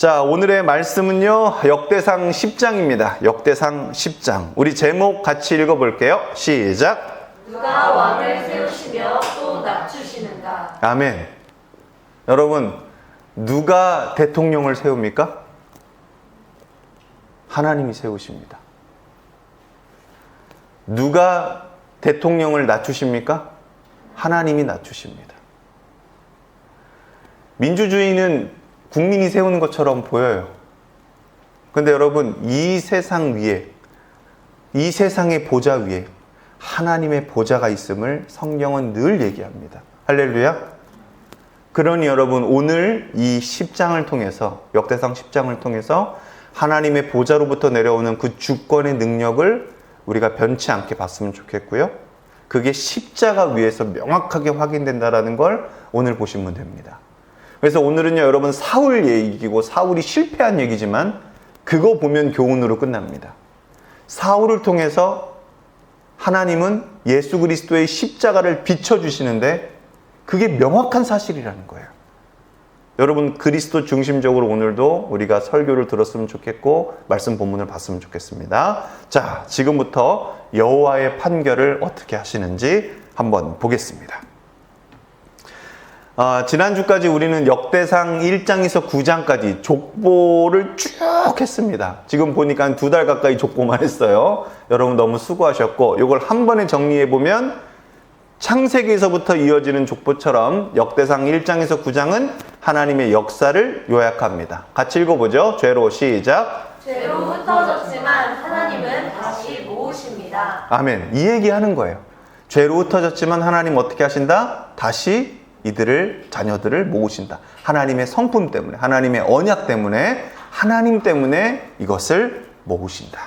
자, 오늘의 말씀은요, 역대상 10장입니다. 역대상 10장. 우리 제목 같이 읽어볼게요. 시작. 누가 왕을 세우시며 또 낮추시는가? 아멘. 여러분, 누가 대통령을 세웁니까? 하나님이 세우십니다. 누가 대통령을 낮추십니까? 하나님이 낮추십니다. 민주주의는 국민이 세우는 것처럼 보여요. 근데 여러분, 이 세상 위에, 이 세상의 보좌 위에 하나님의 보좌가 있음을 성경은 늘 얘기합니다. 할렐루야. 그러니 여러분, 오늘 이 10장을 통해서, 역대상 10장을 통해서 하나님의 보좌로부터 내려오는 그 주권의 능력을 우리가 변치 않게 봤으면 좋겠고요. 그게 십자가 위에서 명확하게 확인된다는 걸 오늘 보시면 됩니다. 그래서 오늘은요, 여러분, 사울 얘기고 사울이 실패한 얘기지만 그거 보면 교훈으로 끝납니다. 사울을 통해서 하나님은 예수 그리스도의 십자가를 비춰주시는데 그게 명확한 사실이라는 거예요. 여러분, 그리스도 중심적으로 오늘도 우리가 설교를 들었으면 좋겠고 말씀 본문을 봤으면 좋겠습니다. 자, 지금부터 여호와의 판결을 어떻게 하시는지 한번 보겠습니다. 지난주까지 우리는 역대상 1장에서 9장까지 족보를 쭉 했습니다. 지금 보니까 한 2달 가까이 족보만 했어요. 여러분 너무 수고하셨고, 이걸 한 번에 정리해보면 창세기에서부터 이어지는 족보처럼 역대상 1장에서 9장은 하나님의 역사를 요약합니다. 같이 읽어보죠. 죄로 시작. 죄로 흩어졌지만 하나님은 다시 모으십니다. 아멘. 이 얘기하는 거예요. 죄로 흩어졌지만 하나님 어떻게 하신다? 다시 이들을, 자녀들을 모으신다. 하나님의 성품 때문에, 하나님의 언약 때문에, 하나님 때문에 이것을 모으신다.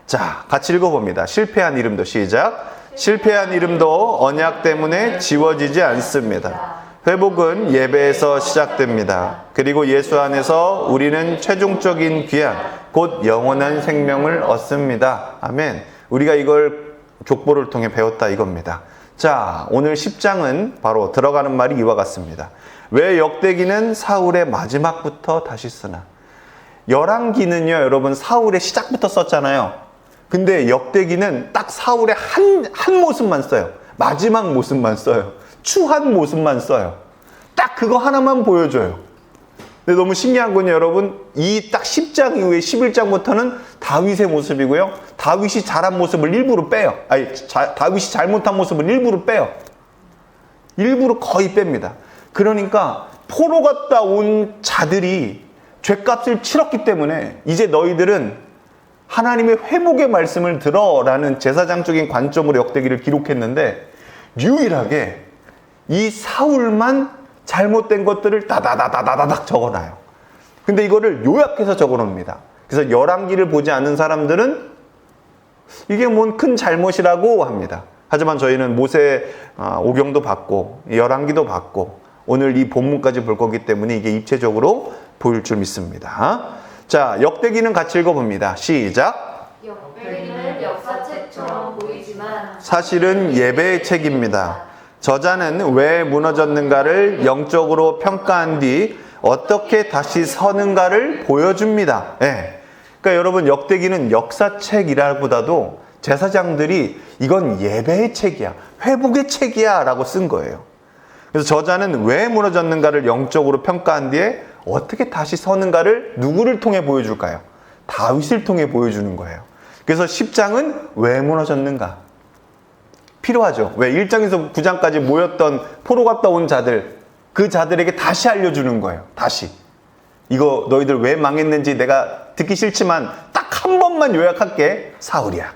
자, 같이 읽어봅니다. 실패한 이름도 시작. 실패한 이름도 언약 때문에 지워지지 않습니다. 회복은 예배에서 시작됩니다. 그리고 예수 안에서 우리는 최종적인 귀한, 곧 영원한 생명을 얻습니다. 아멘. 우리가 이걸 족보를 통해 배웠다 이겁니다. 자, 오늘 10장은 바로 들어가는 말이 이와 같습니다. 왜 역대기는 사울의 마지막부터 다시 쓰나? 열왕기는요, 여러분, 사울의 시작부터 썼잖아요. 근데 역대기는 딱 사울의 한 모습만 써요. 마지막 모습만 써요. 추한 모습만 써요. 딱 그거 하나만 보여줘요. 근데 너무 신기한 건요, 여러분, 이 딱 10장 이후에 11장부터는 다윗의 모습이고요. 다윗이 잘한 모습을 일부러 빼요. 아니, 다윗이 잘못한 모습을 일부러 빼요. 일부러 거의 뺍니다. 그러니까 포로 갔다 온 자들이 죗값을 치렀기 때문에 이제 너희들은 하나님의 회복의 말씀을 들어라는 제사장적인 관점으로 역대기를 기록했는데, 유일하게 이 사울만 잘못된 것들을 다다다다다닥 적어놔요. 근데 이거를 요약해서 적어놓습니다. 그래서 열왕기를 보지 않는 사람들은 이게 뭔 큰 잘못이라고 합니다. 하지만 저희는 모세 오경도 받고 열왕기도 받고 오늘 이 본문까지 볼 거기 때문에 이게 입체적으로 보일 줄 믿습니다. 자, 역대기는 같이 읽어봅니다. 시작. 역대기는 역사책처럼 보이지만 사실은 예배의 책입니다. 저자는 왜 무너졌는가를 영적으로 평가한 뒤 어떻게 다시 서는가를 보여줍니다. 예. 그러니까 여러분, 역대기는 역사책이라보다도 제사장들이 이건 예배의 책이야, 회복의 책이야 라고 쓴 거예요. 그래서 저자는 왜 무너졌는가를 영적으로 평가한 뒤에 어떻게 다시 서는가를 누구를 통해 보여줄까요? 다윗을 통해 보여주는 거예요. 그래서 10장은 왜 무너졌는가? 필요하죠. 왜 1장에서 9장까지 모였던 포로 갔다 온 자들, 그 자들에게 다시 알려주는 거예요. 다시. 이거 너희들 왜 망했는지 내가 듣기 싫지만 딱 한 번만 요약할게. 사울이야.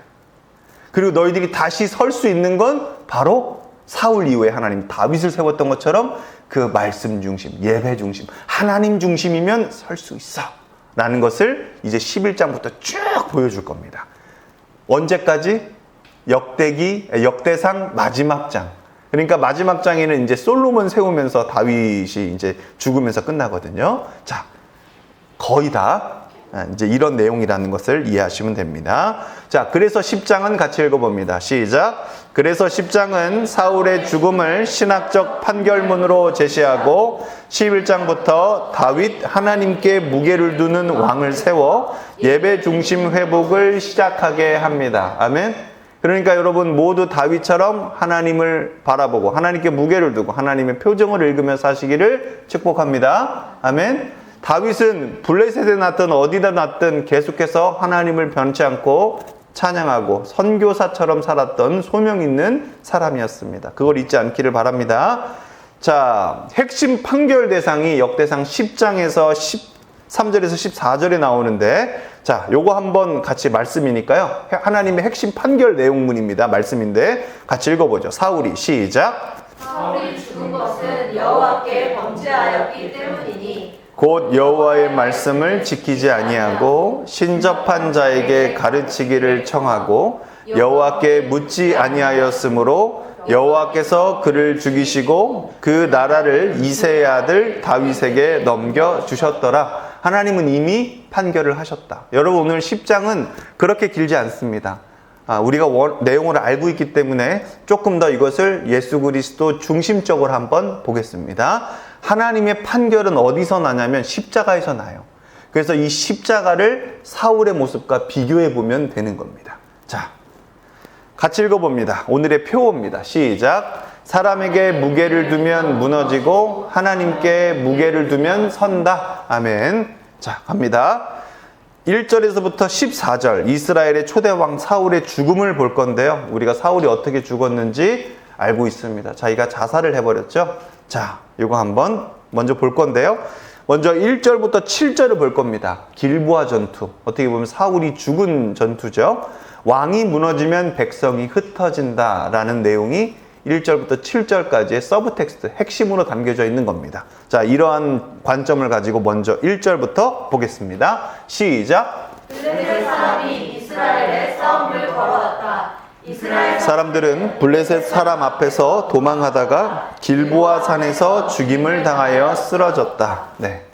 그리고 너희들이 다시 설 수 있는 건 바로 사울 이후에 하나님 다윗을 세웠던 것처럼 그 말씀 중심, 예배 중심, 하나님 중심이면 설 수 있어 라는 것을 이제 11장부터 쭉 보여줄 겁니다. 언제까지? 역대상 마지막 장. 그러니까 마지막 장에는 이제 솔로몬 세우면서 다윗이 이제 죽으면서 끝나거든요. 자, 거의 다 이제 이런 내용이라는 것을 이해하시면 됩니다. 자, 그래서 10장은 같이 읽어봅니다. 시작. 그래서 10장은 사울의 죽음을 신학적 판결문으로 제시하고 11장부터 다윗 하나님께 무게를 두는 왕을 세워 예배 중심 회복을 시작하게 합니다. 아멘. 그러니까 여러분 모두 다윗처럼 하나님을 바라보고 하나님께 무게를 두고 하나님의 표정을 읽으며 사시기를 축복합니다. 아멘. 다윗은 블레셋에 났든 어디다 났든 계속해서 하나님을 변치 않고 찬양하고 선교사처럼 살았던 소명 있는 사람이었습니다. 그걸 잊지 않기를 바랍니다. 자, 핵심 판결 대상이 역대상 10장에서 13절에서 14절에 나오는데, 자, 요거 한번 같이 말씀이니까요. 하나님의 핵심 판결 내용문입니다. 말씀인데 같이 읽어보죠. 사울이 시작. 사울이 죽은 것은 여호와께 범죄하였기 때문이니 곧 여호와의 말씀을 지키지 아니하고 신접한 자에게 가르치기를 청하고 여호와께 묻지 아니하였으므로 여호와께서 그를 죽이시고 그 나라를 이새의 아들 다윗에게 넘겨주셨더라. 하나님은 이미 판결을 하셨다. 여러분 오늘 10장은 그렇게 길지 않습니다. 우리가 내용을 알고 있기 때문에 조금 더 이것을 예수 그리스도 중심적으로 한번 보겠습니다. 하나님의 판결은 어디서 나냐면 십자가에서 나요. 그래서 이 십자가를 사울의 모습과 비교해 보면 되는 겁니다. 자, 같이 읽어봅니다. 오늘의 표어입니다. 시작. 사람에게 무게를 두면 무너지고 하나님께 무게를 두면 선다. 아멘. 자, 갑니다. 1절에서부터 14절 이스라엘의 초대왕 사울의 죽음을 볼 건데요. 우리가 사울이 어떻게 죽었는지 알고 있습니다. 자기가 자살을 해버렸죠. 자, 이거 한번 먼저 볼 건데요. 먼저 1절부터 7절을 볼 겁니다. 길보아 전투. 어떻게 보면 사울이 죽은 전투죠. 왕이 무너지면 백성이 흩어진다라는 내용이 1절부터 7절까지의 서브텍스트, 핵심으로 담겨져 있는 겁니다. 자, 이러한 관점을 가지고 먼저 1절부터 보겠습니다. 시작. 블레셋 사람이 이스라엘에 싸움을 걸어왔다. 이스라엘 사람들은 블레셋 사람 앞에서 도망하다가 길보아 산에서 죽임을 당하여 쓰러졌다. 네.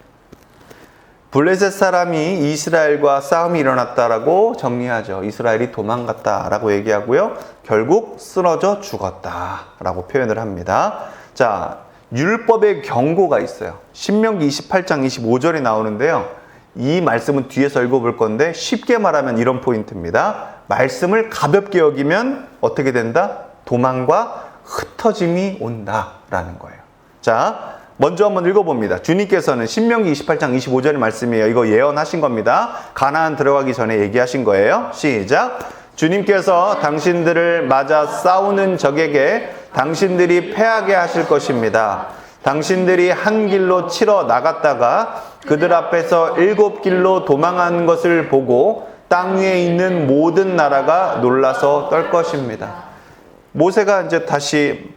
블레셋 사람이 이스라엘과 싸움이 일어났다라고 정리하죠. 이스라엘이 도망갔다라고 얘기하고요. 결국 쓰러져 죽었다라고 표현을 합니다. 자, 율법의 경고가 있어요. 신명기 28장 25절에 나오는데요. 이 말씀은 뒤에서 읽어볼 건데 쉽게 말하면 이런 포인트입니다. 말씀을 가볍게 여기면 어떻게 된다? 도망과 흩어짐이 온다라는 거예요. 자, 먼저 한번 읽어봅니다. 주님께서는 신명기 28장 25절의 말씀이에요. 이거 예언하신 겁니다. 가나안 들어가기 전에 얘기하신 거예요. 시작. 주님께서 당신들을 맞아 싸우는 적에게 당신들이 패하게 하실 것입니다. 당신들이 한 길로 치러 나갔다가 그들 앞에서 7길로 도망한 것을 보고 땅 위에 있는 모든 나라가 놀라서 떨 것입니다. 모세가 이제 다시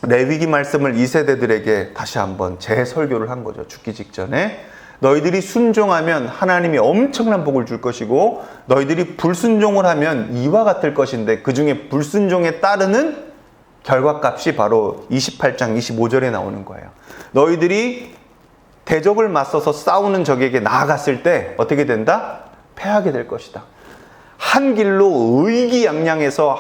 레위기 말씀을 2세대들에게 다시 한번 재설교를 한 거죠. 죽기 직전에. 너희들이 순종하면 하나님이 엄청난 복을 줄 것이고 너희들이 불순종을 하면 이와 같을 것인데 그 중에 불순종에 따르는 결과값이 바로 28장 25절에 나오는 거예요. 너희들이 대적을 맞서서 싸우는 적에게 나아갔을 때 어떻게 된다? 패하게 될 것이다. 한 길로 의기양양해서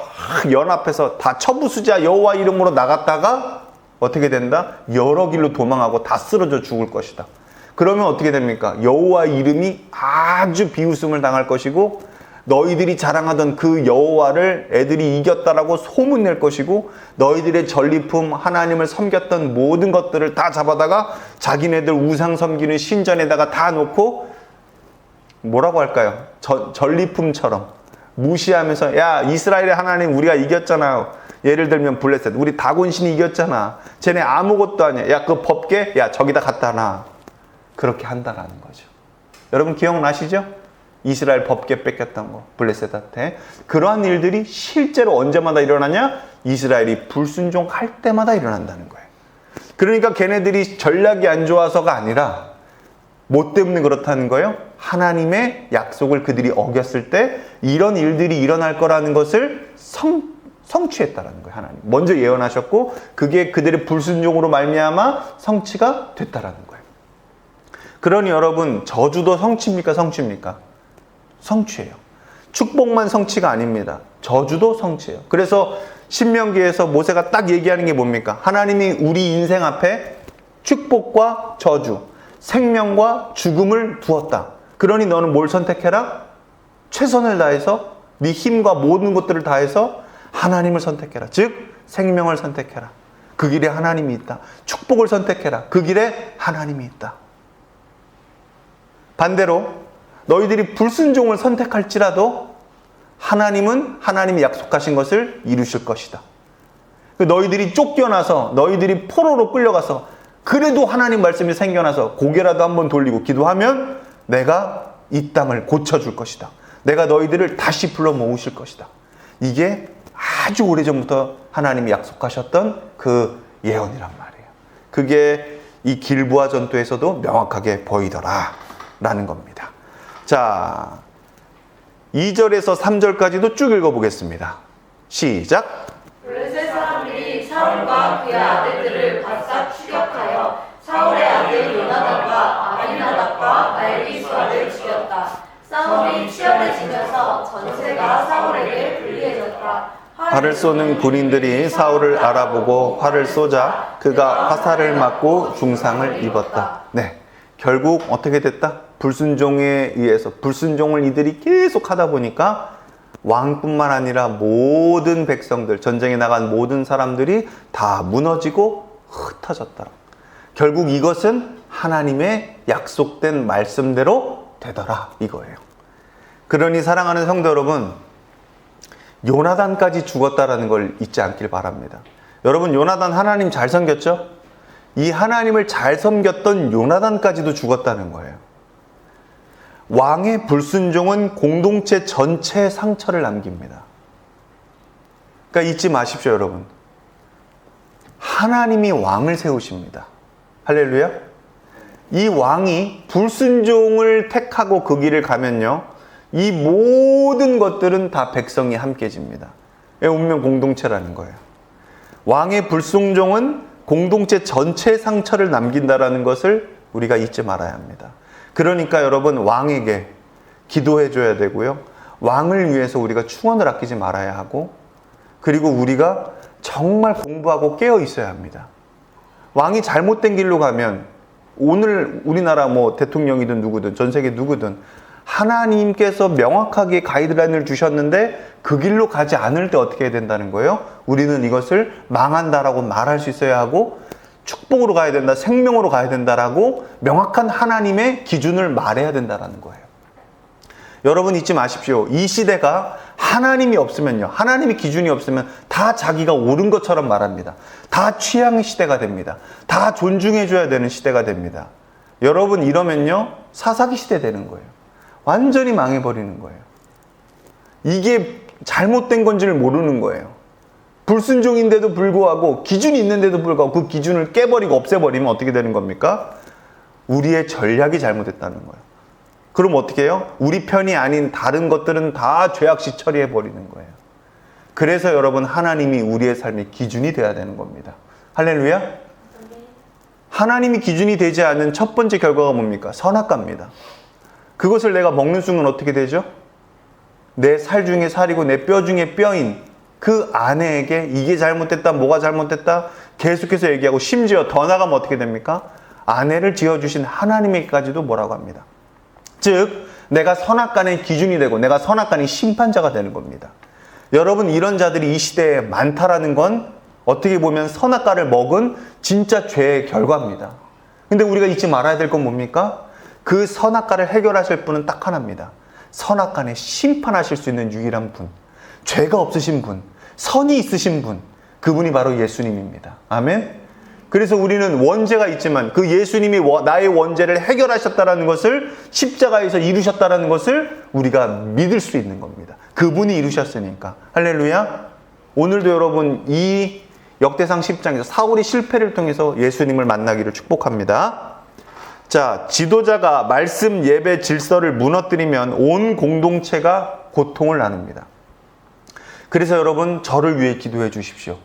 연합해서 다 천부수자 여호와 이름으로 나갔다가 어떻게 된다? 여러 길로 도망하고 다 쓰러져 죽을 것이다. 그러면 어떻게 됩니까? 여호와 이름이 아주 비웃음을 당할 것이고 너희들이 자랑하던 그 여호와를 애들이 이겼다라고 소문낼 것이고 너희들의 전리품 하나님을 섬겼던 모든 것들을 다 잡아다가 자기네들 우상 섬기는 신전에다가 다 놓고 뭐라고 할까요? 전리품처럼 무시하면서 야 이스라엘의 하나님 우리가 이겼잖아. 예를 들면 블레셋 우리 다곤신이 이겼잖아. 쟤네 아무것도 아니야. 야 그 법계 야 저기다 갖다 놔. 그렇게 한다라는 거죠. 여러분 기억나시죠? 이스라엘 법계 뺏겼던 거 블레셋한테. 그러한 일들이 실제로 언제마다 일어나냐? 이스라엘이 불순종할 때마다 일어난다는 거예요. 그러니까 걔네들이 전략이 안 좋아서가 아니라 뭐 때문에 그렇다는 거예요? 하나님의 약속을 그들이 어겼을 때 이런 일들이 일어날 거라는 것을 성취했다라는 거예요. 하나님 먼저 예언하셨고 그게 그들의 불순종으로 말미암아 성취가 됐다라는 거예요. 그러니 여러분, 저주도 성취입니까? 성취입니까? 성취예요. 축복만 성취가 아닙니다. 저주도 성취예요. 그래서 신명기에서 모세가 딱 얘기하는 게 뭡니까? 하나님이 우리 인생 앞에 축복과 저주, 생명과 죽음을 두었다. 그러니 너는 뭘 선택해라? 최선을 다해서 네 힘과 모든 것들을 다해서 하나님을 선택해라. 즉 생명을 선택해라. 그 길에 하나님이 있다. 축복을 선택해라. 그 길에 하나님이 있다. 반대로 너희들이 불순종을 선택할지라도 하나님은 하나님이 약속하신 것을 이루실 것이다. 너희들이 쫓겨나서 너희들이 포로로 끌려가서 그래도 하나님 말씀이 생겨나서 고개라도 한번 돌리고 기도하면 내가 이 땅을 고쳐줄 것이다. 내가 너희들을 다시 불러 모으실 것이다. 이게 아주 오래전부터 하나님이 약속하셨던 그 예언이란 말이에요. 그게 이 길보아 전투에서도 명확하게 보이더라 라는 겁니다. 자, 2절에서 3절까지도 쭉 읽어보겠습니다. 시작. 블레셋 사람들이 사울과 그의 아들들을 바싹 추격하여 사울의 아들 요나단과 아비나답과 말기수아를 죽였다. 싸움이 치열해지면서 전세가 사울에게 불리해졌다. 활을 쏘는 군인들이 사울을 알아보고 활을 쏘자 그가 화살을 맞고 중상을 입었다. 네, 결국 어떻게 됐다? 불순종에 의해서 불순종을 이들이 계속 하다 보니까 왕뿐만 아니라 모든 백성들, 전쟁에 나간 모든 사람들이 다 무너지고 흩어졌다. 결국 이것은 하나님의 약속된 말씀대로 되더라 이거예요. 그러니 사랑하는 성도 여러분, 요나단까지 죽었다라는 걸 잊지 않길 바랍니다. 여러분, 요나단 하나님 잘 섬겼죠? 이 하나님을 잘 섬겼던 요나단까지도 죽었다는 거예요. 왕의 불순종은 공동체 전체에 상처를 남깁니다. 그러니까 잊지 마십시오, 여러분. 하나님이 왕을 세우십니다. 할렐루야. 이 왕이 불순종을 택하고 그 길을 가면요, 이 모든 것들은 다 백성이 함께 집니다. 운명 공동체라는 거예요. 왕의 불순종은 공동체 전체에 상처를 남긴다라는 것을 우리가 잊지 말아야 합니다. 그러니까 여러분, 왕에게 기도해 줘야 되고요. 왕을 위해서 우리가 충원을 아끼지 말아야 하고, 그리고 우리가 정말 공부하고 깨어 있어야 합니다. 왕이 잘못된 길로 가면 오늘 우리나라 대통령이든 누구든 전 세계 누구든 하나님께서 명확하게 가이드라인을 주셨는데 그 길로 가지 않을 때 어떻게 해야 된다는 거예요? 우리는 이것을 망한다라고 말할 수 있어야 하고, 축복으로 가야 된다, 생명으로 가야 된다라고 명확한 하나님의 기준을 말해야 된다라는 거예요. 여러분 잊지 마십시오. 이 시대가 하나님이 없으면요, 하나님의 기준이 없으면 다 자기가 옳은 것처럼 말합니다. 다 취향의 시대가 됩니다. 다 존중해줘야 되는 시대가 됩니다. 여러분 이러면요, 사사기 시대 되는 거예요. 완전히 망해버리는 거예요. 이게 잘못된 건지를 모르는 거예요. 불순종인데도 불구하고, 기준이 있는데도 불구하고 그 기준을 깨버리고 없애버리면 어떻게 되는 겁니까? 우리의 전략이 잘못됐다는 거예요. 그럼 어떻게 해요? 우리 편이 아닌 다른 것들은 다 죄악시 처리해버리는 거예요. 그래서 여러분, 하나님이 우리의 삶의 기준이 돼야 되는 겁니다. 할렐루야? 하나님이 기준이 되지 않은 첫 번째 결과가 뭡니까? 선악과입니다. 그것을 내가 먹는 순간 어떻게 되죠? 내 살 중에 살이고 내 뼈 중에 뼈인 그 아내에게 이게 잘못됐다, 뭐가 잘못됐다 계속해서 얘기하고, 심지어 더 나가면 어떻게 됩니까? 아내를 지어주신 하나님에게까지도 뭐라고 합니다. 즉 내가 선악간의 기준이 되고 내가 선악간의 심판자가 되는 겁니다. 여러분, 이런 자들이 이 시대에 많다라는 건 어떻게 보면 선악과를 먹은 진짜 죄의 결과입니다. 근데 우리가 잊지 말아야 될 건 뭡니까? 그 선악과를 해결하실 분은 딱 하나입니다. 선악간에 심판하실 수 있는 유일한 분, 죄가 없으신 분, 선이 있으신 분, 그분이 바로 예수님입니다. 아멘. 그래서 우리는 원죄가 있지만 그 예수님이 나의 원죄를 해결하셨다는 것을, 십자가에서 이루셨다는 것을 우리가 믿을 수 있는 겁니다. 그분이 이루셨으니까. 할렐루야. 오늘도 여러분, 이 역대상 10장에서 사울이 실패를 통해서 예수님을 만나기를 축복합니다. 자, 지도자가 말씀 예배 질서를 무너뜨리면 온 공동체가 고통을 나눕니다. 그래서 여러분, 저를 위해 기도해 주십시오.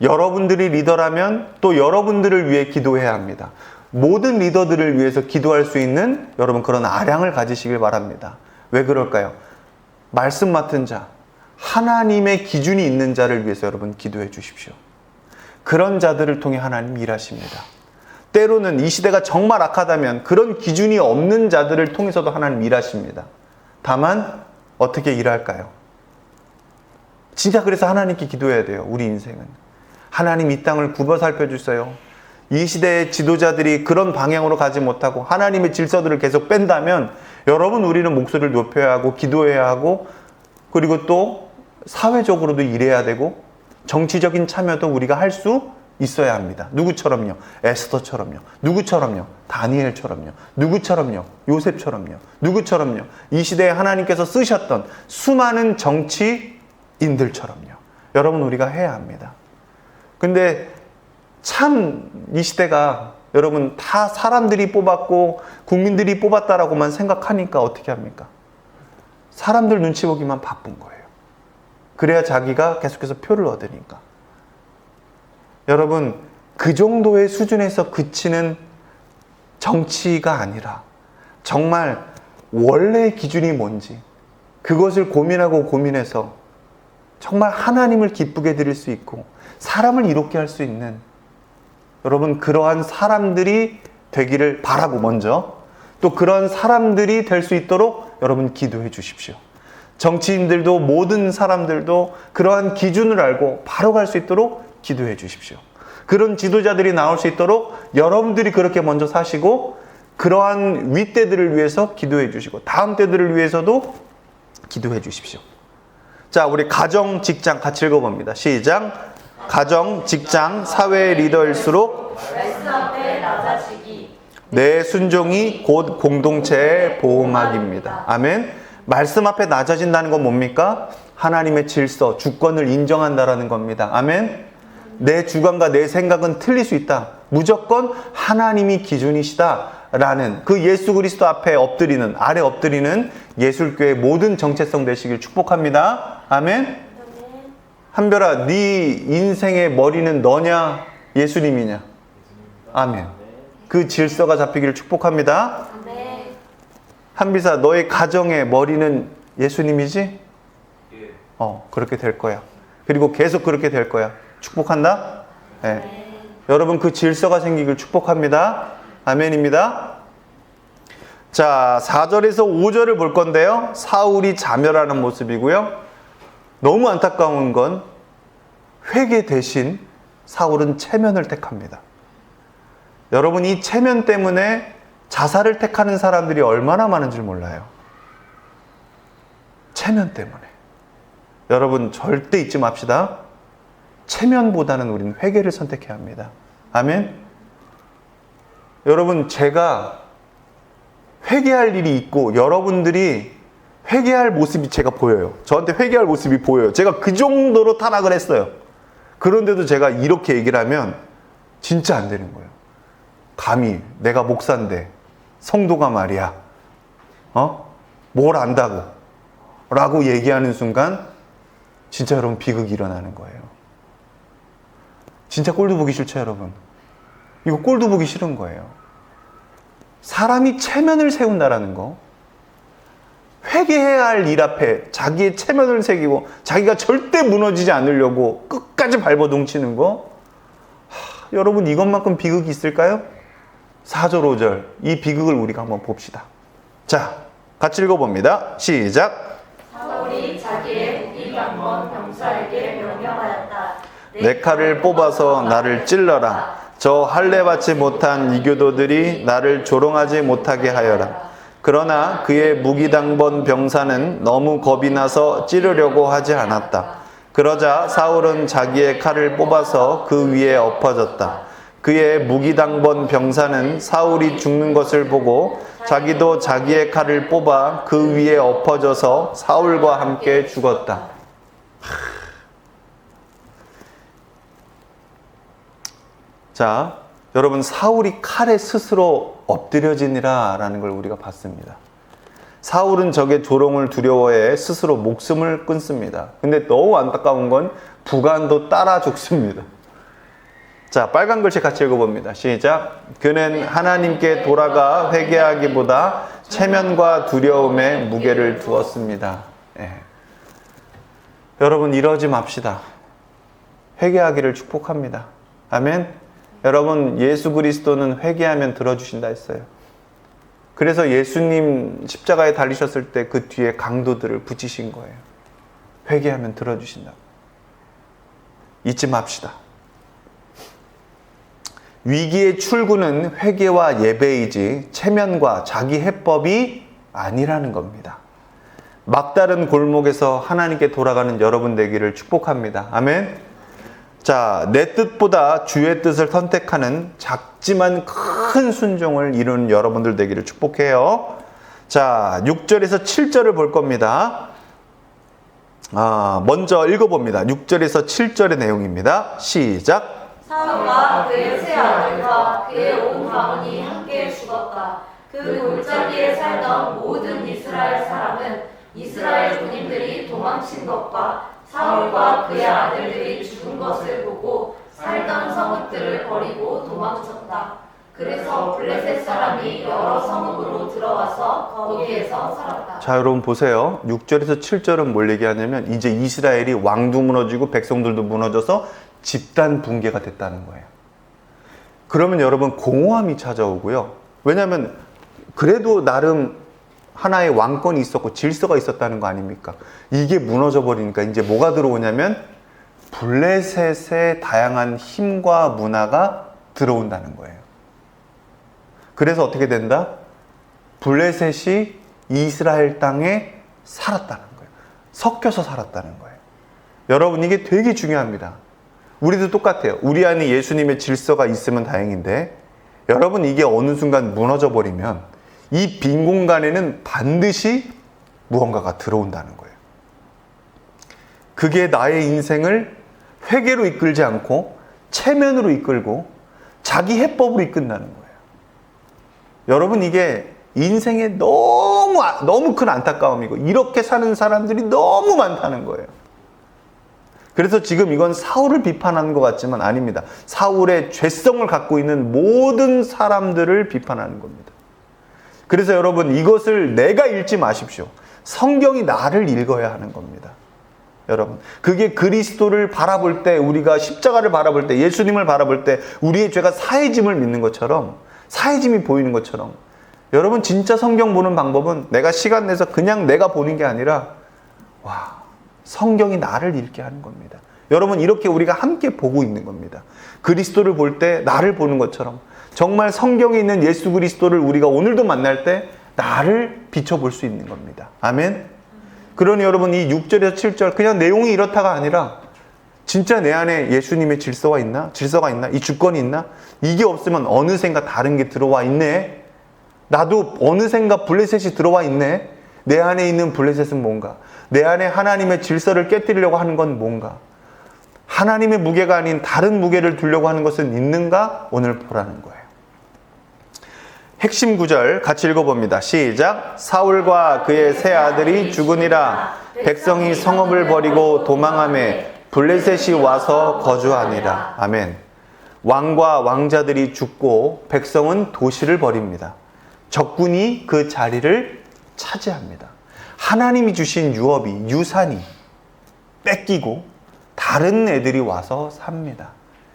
여러분들이 리더라면 또 여러분들을 위해 기도해야 합니다. 모든 리더들을 위해서 기도할 수 있는 여러분 그런 아량을 가지시길 바랍니다. 왜 그럴까요? 말씀 맡은 자, 하나님의 기준이 있는 자를 위해서 여러분 기도해 주십시오. 그런 자들을 통해 하나님 일하십니다. 때로는 이 시대가 정말 악하다면 그런 기준이 없는 자들을 통해서도 하나님 일하십니다. 다만 어떻게 일할까요? 진짜 그래서 하나님께 기도해야 돼요. 우리 인생은. 하나님 이 땅을 굽어 살펴주세요. 이 시대의 지도자들이 그런 방향으로 가지 못하고 하나님의 질서들을 계속 뺀다면 여러분 우리는 목소리를 높여야 하고 기도해야 하고 그리고 또 사회적으로도 일해야 되고 정치적인 참여도 우리가 할 수 있어야 합니다. 누구처럼요? 에스더처럼요. 누구처럼요? 다니엘처럼요. 누구처럼요? 요셉처럼요. 누구처럼요? 이 시대에 하나님께서 쓰셨던 수많은 정치인들처럼요. 여러분 우리가 해야 합니다. 근데 참 이 시대가 여러분 다 사람들이 뽑았고 국민들이 뽑았다라고만 생각하니까 어떻게 합니까? 사람들 눈치 보기만 바쁜 거예요. 그래야 자기가 계속해서 표를 얻으니까. 여러분 그 정도의 수준에서 그치는 정치가 아니라 정말 원래의 기준이 뭔지 그것을 고민하고 고민해서 정말 하나님을 기쁘게 드릴 수 있고 사람을 이롭게 할 수 있는 여러분 그러한 사람들이 되기를 바라고 먼저 또 그런 사람들이 될 수 있도록 여러분 기도해 주십시오. 정치인들도 모든 사람들도 그러한 기준을 알고 바로 갈 수 있도록 기도해 주십시오. 그런 지도자들이 나올 수 있도록 여러분들이 그렇게 먼저 사시고 그러한 윗대들을 위해서 기도해 주시고 다음 때들을 위해서도 기도해 주십시오. 자, 우리 가정, 직장 같이 읽어봅니다. 시작. 가정, 직장, 사회 리더일수록 말씀 앞에 낮아지기. 내 순종이 곧 공동체의 보호막입니다. 아멘. 말씀 앞에 낮아진다는 건 뭡니까? 하나님의 질서, 주권을 인정한다라는 겁니다. 아멘. 내 주관과 내 생각은 틀릴 수 있다. 무조건 하나님이 기준이시다라는 그 예수 그리스도 앞에 엎드리는, 아래 엎드리는 예술교회 모든 정체성 되시길 축복합니다. 아멘. 한별아, 네 인생의 머리는 너냐 예수님이냐? 아멘. 그 질서가 잡히기를 축복합니다. 한비사, 너의 가정의 머리는 예수님이지? 그렇게 될 거야. 그리고 계속 그렇게 될 거야. 축복한다? 네. 여러분 그 질서가 생기길 축복합니다. 아멘입니다. 자, 4절에서 5절을 볼 건데요. 사울이 자멸하는 모습이고요. 너무 안타까운 건 회개 대신 사울은 체면을 택합니다. 여러분 이 체면 때문에 자살을 택하는 사람들이 얼마나 많은 줄 몰라요. 체면 때문에. 여러분 절대 잊지 맙시다. 체면보다는 우리는 회개를 선택해야 합니다. 아멘. 여러분 제가 회개할 일이 있고 여러분들이 회개할 모습이 제가 보여요. 저한테 회개할 모습이 보여요. 제가 그 정도로 타락을 했어요. 그런데도 제가 이렇게 얘기를 하면 진짜 안 되는 거예요. 감히 내가 목사인데 성도가 말이야 뭘 안다고 라고 얘기하는 순간 진짜 여러분 비극이 일어나는 거예요. 진짜 꼴도 보기 싫죠 여러분. 이거 꼴도 보기 싫은 거예요. 사람이 체면을 세운다라는 거, 회개해야 할 일 앞에 자기의 체면을 새기고 자기가 절대 무너지지 않으려고 끝까지 발버둥치는 거, 여러분 이것만큼 비극이 있을까요? 4절 5절 이 비극을 우리가 한번 봅시다. 자, 같이 읽어봅니다. 시작. 사울이 자기의 무기병원 병사에게 명령하였다. 내 칼을 뽑아서 나를 찔러라. 저 할례 받지 못한 이교도들이 나를 조롱하지 못하게 하여라. 그러나 그의 무기당번 병사는 너무 겁이 나서 찌르려고 하지 않았다. 그러자 사울은 자기의 칼을 뽑아서 그 위에 엎어졌다. 그의 무기당번 병사는 사울이 죽는 것을 보고 자기도 자기의 칼을 뽑아 그 위에 엎어져서 사울과 함께 죽었다. 자, 여러분 사울이 칼에 스스로 엎드려지니라 라는 걸 우리가 봤습니다. 사울은 적의 조롱을 두려워해 스스로 목숨을 끊습니다. 근데 너무 안타까운 건 부관도 따라 죽습니다. 자, 빨간 글씨 같이 읽어봅니다. 시작. 그는 하나님께 돌아가 회개하기보다 체면과 두려움에 무게를 두었습니다. 예. 여러분, 이러지 맙시다. 회개하기를 축복합니다. 아멘. 여러분, 예수 그리스도는 회개하면 들어주신다 했어요. 그래서 예수님 십자가에 달리셨을 때 그 뒤에 강도들을 붙이신 거예요. 회개하면 들어주신다. 잊지 맙시다. 위기의 출구는 회개와 예배이지 체면과 자기 해법이 아니라는 겁니다. 막다른 골목에서 하나님께 돌아가는 여러분 되기를 축복합니다. 아멘. 자, 내 뜻보다 주의 뜻을 선택하는 작지만 큰 순종을 이루는 여러분들 되기를 축복해요. 자, 6절에서 7절을 볼 겁니다. 먼저 읽어봅니다. 6절에서 7절의 내용입니다. 시작. 사울과 그의 세 아들과 그의 온 가문이 함께 죽었다. 그 골짜기에 살던 모든 이스라엘 사람은 이스라엘 군인들이 도망친 것과 사울과 그의 아들들이 죽은 것을 보고 살던 성읍들을 버리고 도망쳤다. 그래서 블레셋 사람이 여러 성읍으로 들어와서 거기에서 살았다. 자, 여러분 보세요. 6절에서 7절은 뭘 얘기하냐면 이제 이스라엘이 왕도 무너지고 백성들도 무너져서 집단 붕괴가 됐다는 거예요. 그러면 여러분 공허함이 찾아오고요. 왜냐하면 그래도 나름 하나의 왕권이 있었고 질서가 있었다는 거 아닙니까? 이게 무너져 버리니까 이제 뭐가 들어오냐면 블레셋의 다양한 힘과 문화가 들어온다는 거예요. 그래서 어떻게 된다? 블레셋이 이스라엘 땅에 살았다는 거예요. 섞여서 살았다는 거예요. 여러분, 이게 되게 중요합니다. 우리도 똑같아요. 우리 안에 예수님의 질서가 있으면 다행인데, 여러분, 이게 어느 순간 무너져 버리면 이 빈 공간에는 반드시 무언가가 들어온다는 거예요. 그게 나의 인생을 회개로 이끌지 않고 체면으로 이끌고 자기 해법으로 이끈다는 거예요. 여러분, 이게 인생에 너무 큰 안타까움이고 이렇게 사는 사람들이 너무 많다는 거예요. 그래서 지금 이건 사울을 비판하는 것 같지만 아닙니다. 사울의 죄성을 갖고 있는 모든 사람들을 비판하는 겁니다. 그래서 여러분, 이것을 내가 읽지 마십시오. 성경이 나를 읽어야 하는 겁니다. 여러분, 그게 그리스도를 바라볼 때, 우리가 십자가를 바라볼 때, 예수님을 바라볼 때 우리의 죄가 사해짐을 믿는 것처럼, 사해짐이 보이는 것처럼, 여러분, 진짜 성경 보는 방법은 내가 시간 내서 그냥 내가 보는 게 아니라 성경이 나를 읽게 하는 겁니다. 여러분, 이렇게 우리가 함께 보고 있는 겁니다. 그리스도를 볼 때 나를 보는 것처럼 정말 성경에 있는 예수 그리스도를 우리가 오늘도 만날 때 나를 비춰볼 수 있는 겁니다. 아멘. 그러니 여러분, 이 6절에서 7절 그냥 내용이 이렇다가 아니라 진짜 내 안에 예수님의 질서가 있나? 이 주권이 있나? 이게 없으면 어느샌가 다른 게 들어와 있네. 나도 어느샌가 블레셋이 들어와 있네. 내 안에 있는 블레셋은 뭔가? 내 안에 하나님의 질서를 깨뜨리려고 하는 건 뭔가? 하나님의 무게가 아닌 다른 무게를 두려고 하는 것은 있는가? 오늘 보라는 거예요. 핵심 구절 같이 읽어봅니다. 시작. 사울과 그의 세 아들이 죽으니라. 백성이 성읍을 버리고 도망하매 블레셋이 와서 거주하니라. 아멘. 왕과 왕자들이 죽고 백성은 도시를 버립니다. 적군이 그 자리를 차지합니다. 하나님이 주신 유업이, 유산이 뺏기고 다른 애들이 와서 삽니다.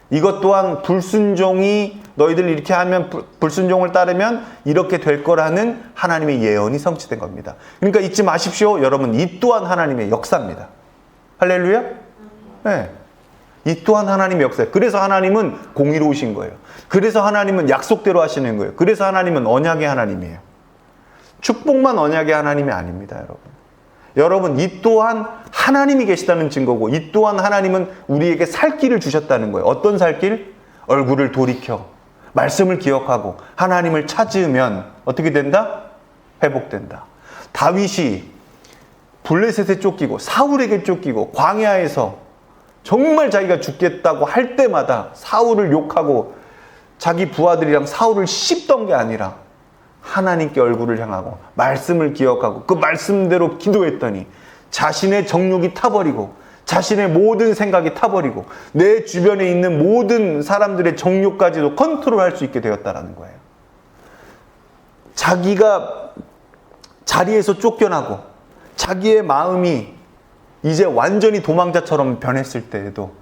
이것 또한 불순종이, 너희들 이렇게 하면, 불순종을 따르면 이렇게 될 거라는 하나님의 예언이 성취된 겁니다. 그러니까 잊지 마십시오. 여러분, 이 또한 하나님의 역사입니다. 할렐루야? 네. 이 또한 하나님의 역사예요. 그래서 하나님은 공의로우신 거예요. 그래서 하나님은 약속대로 하시는 거예요. 그래서 하나님은 언약의 하나님이에요. 축복만 언약의 하나님이 아닙니다, 여러분. 여러분, 이 또한 하나님이 계시다는 증거고, 이 또한 하나님은 우리에게 살 길을 주셨다는 거예요. 어떤 살 길? 얼굴을 돌이켜 말씀을 기억하고 하나님을 찾으면 어떻게 된다? 회복된다. 다윗이 블레셋에 쫓기고 사울에게 쫓기고 광야에서 정말 자기가 죽겠다고 할 때마다 사울을 욕하고 자기 부하들이랑 사울을 씹던 게 아니라 하나님께 얼굴을 향하고 말씀을 기억하고 그 말씀대로 기도했더니 자신의 정욕이 타버리고 자신의 모든 생각이 타버리고 내 주변에 있는 모든 사람들의 정욕까지도 컨트롤할 수 있게 되었다라는 거예요. 자기가 자리에서 쫓겨나고 자기의 마음이 이제 완전히 도망자처럼 변했을 때에도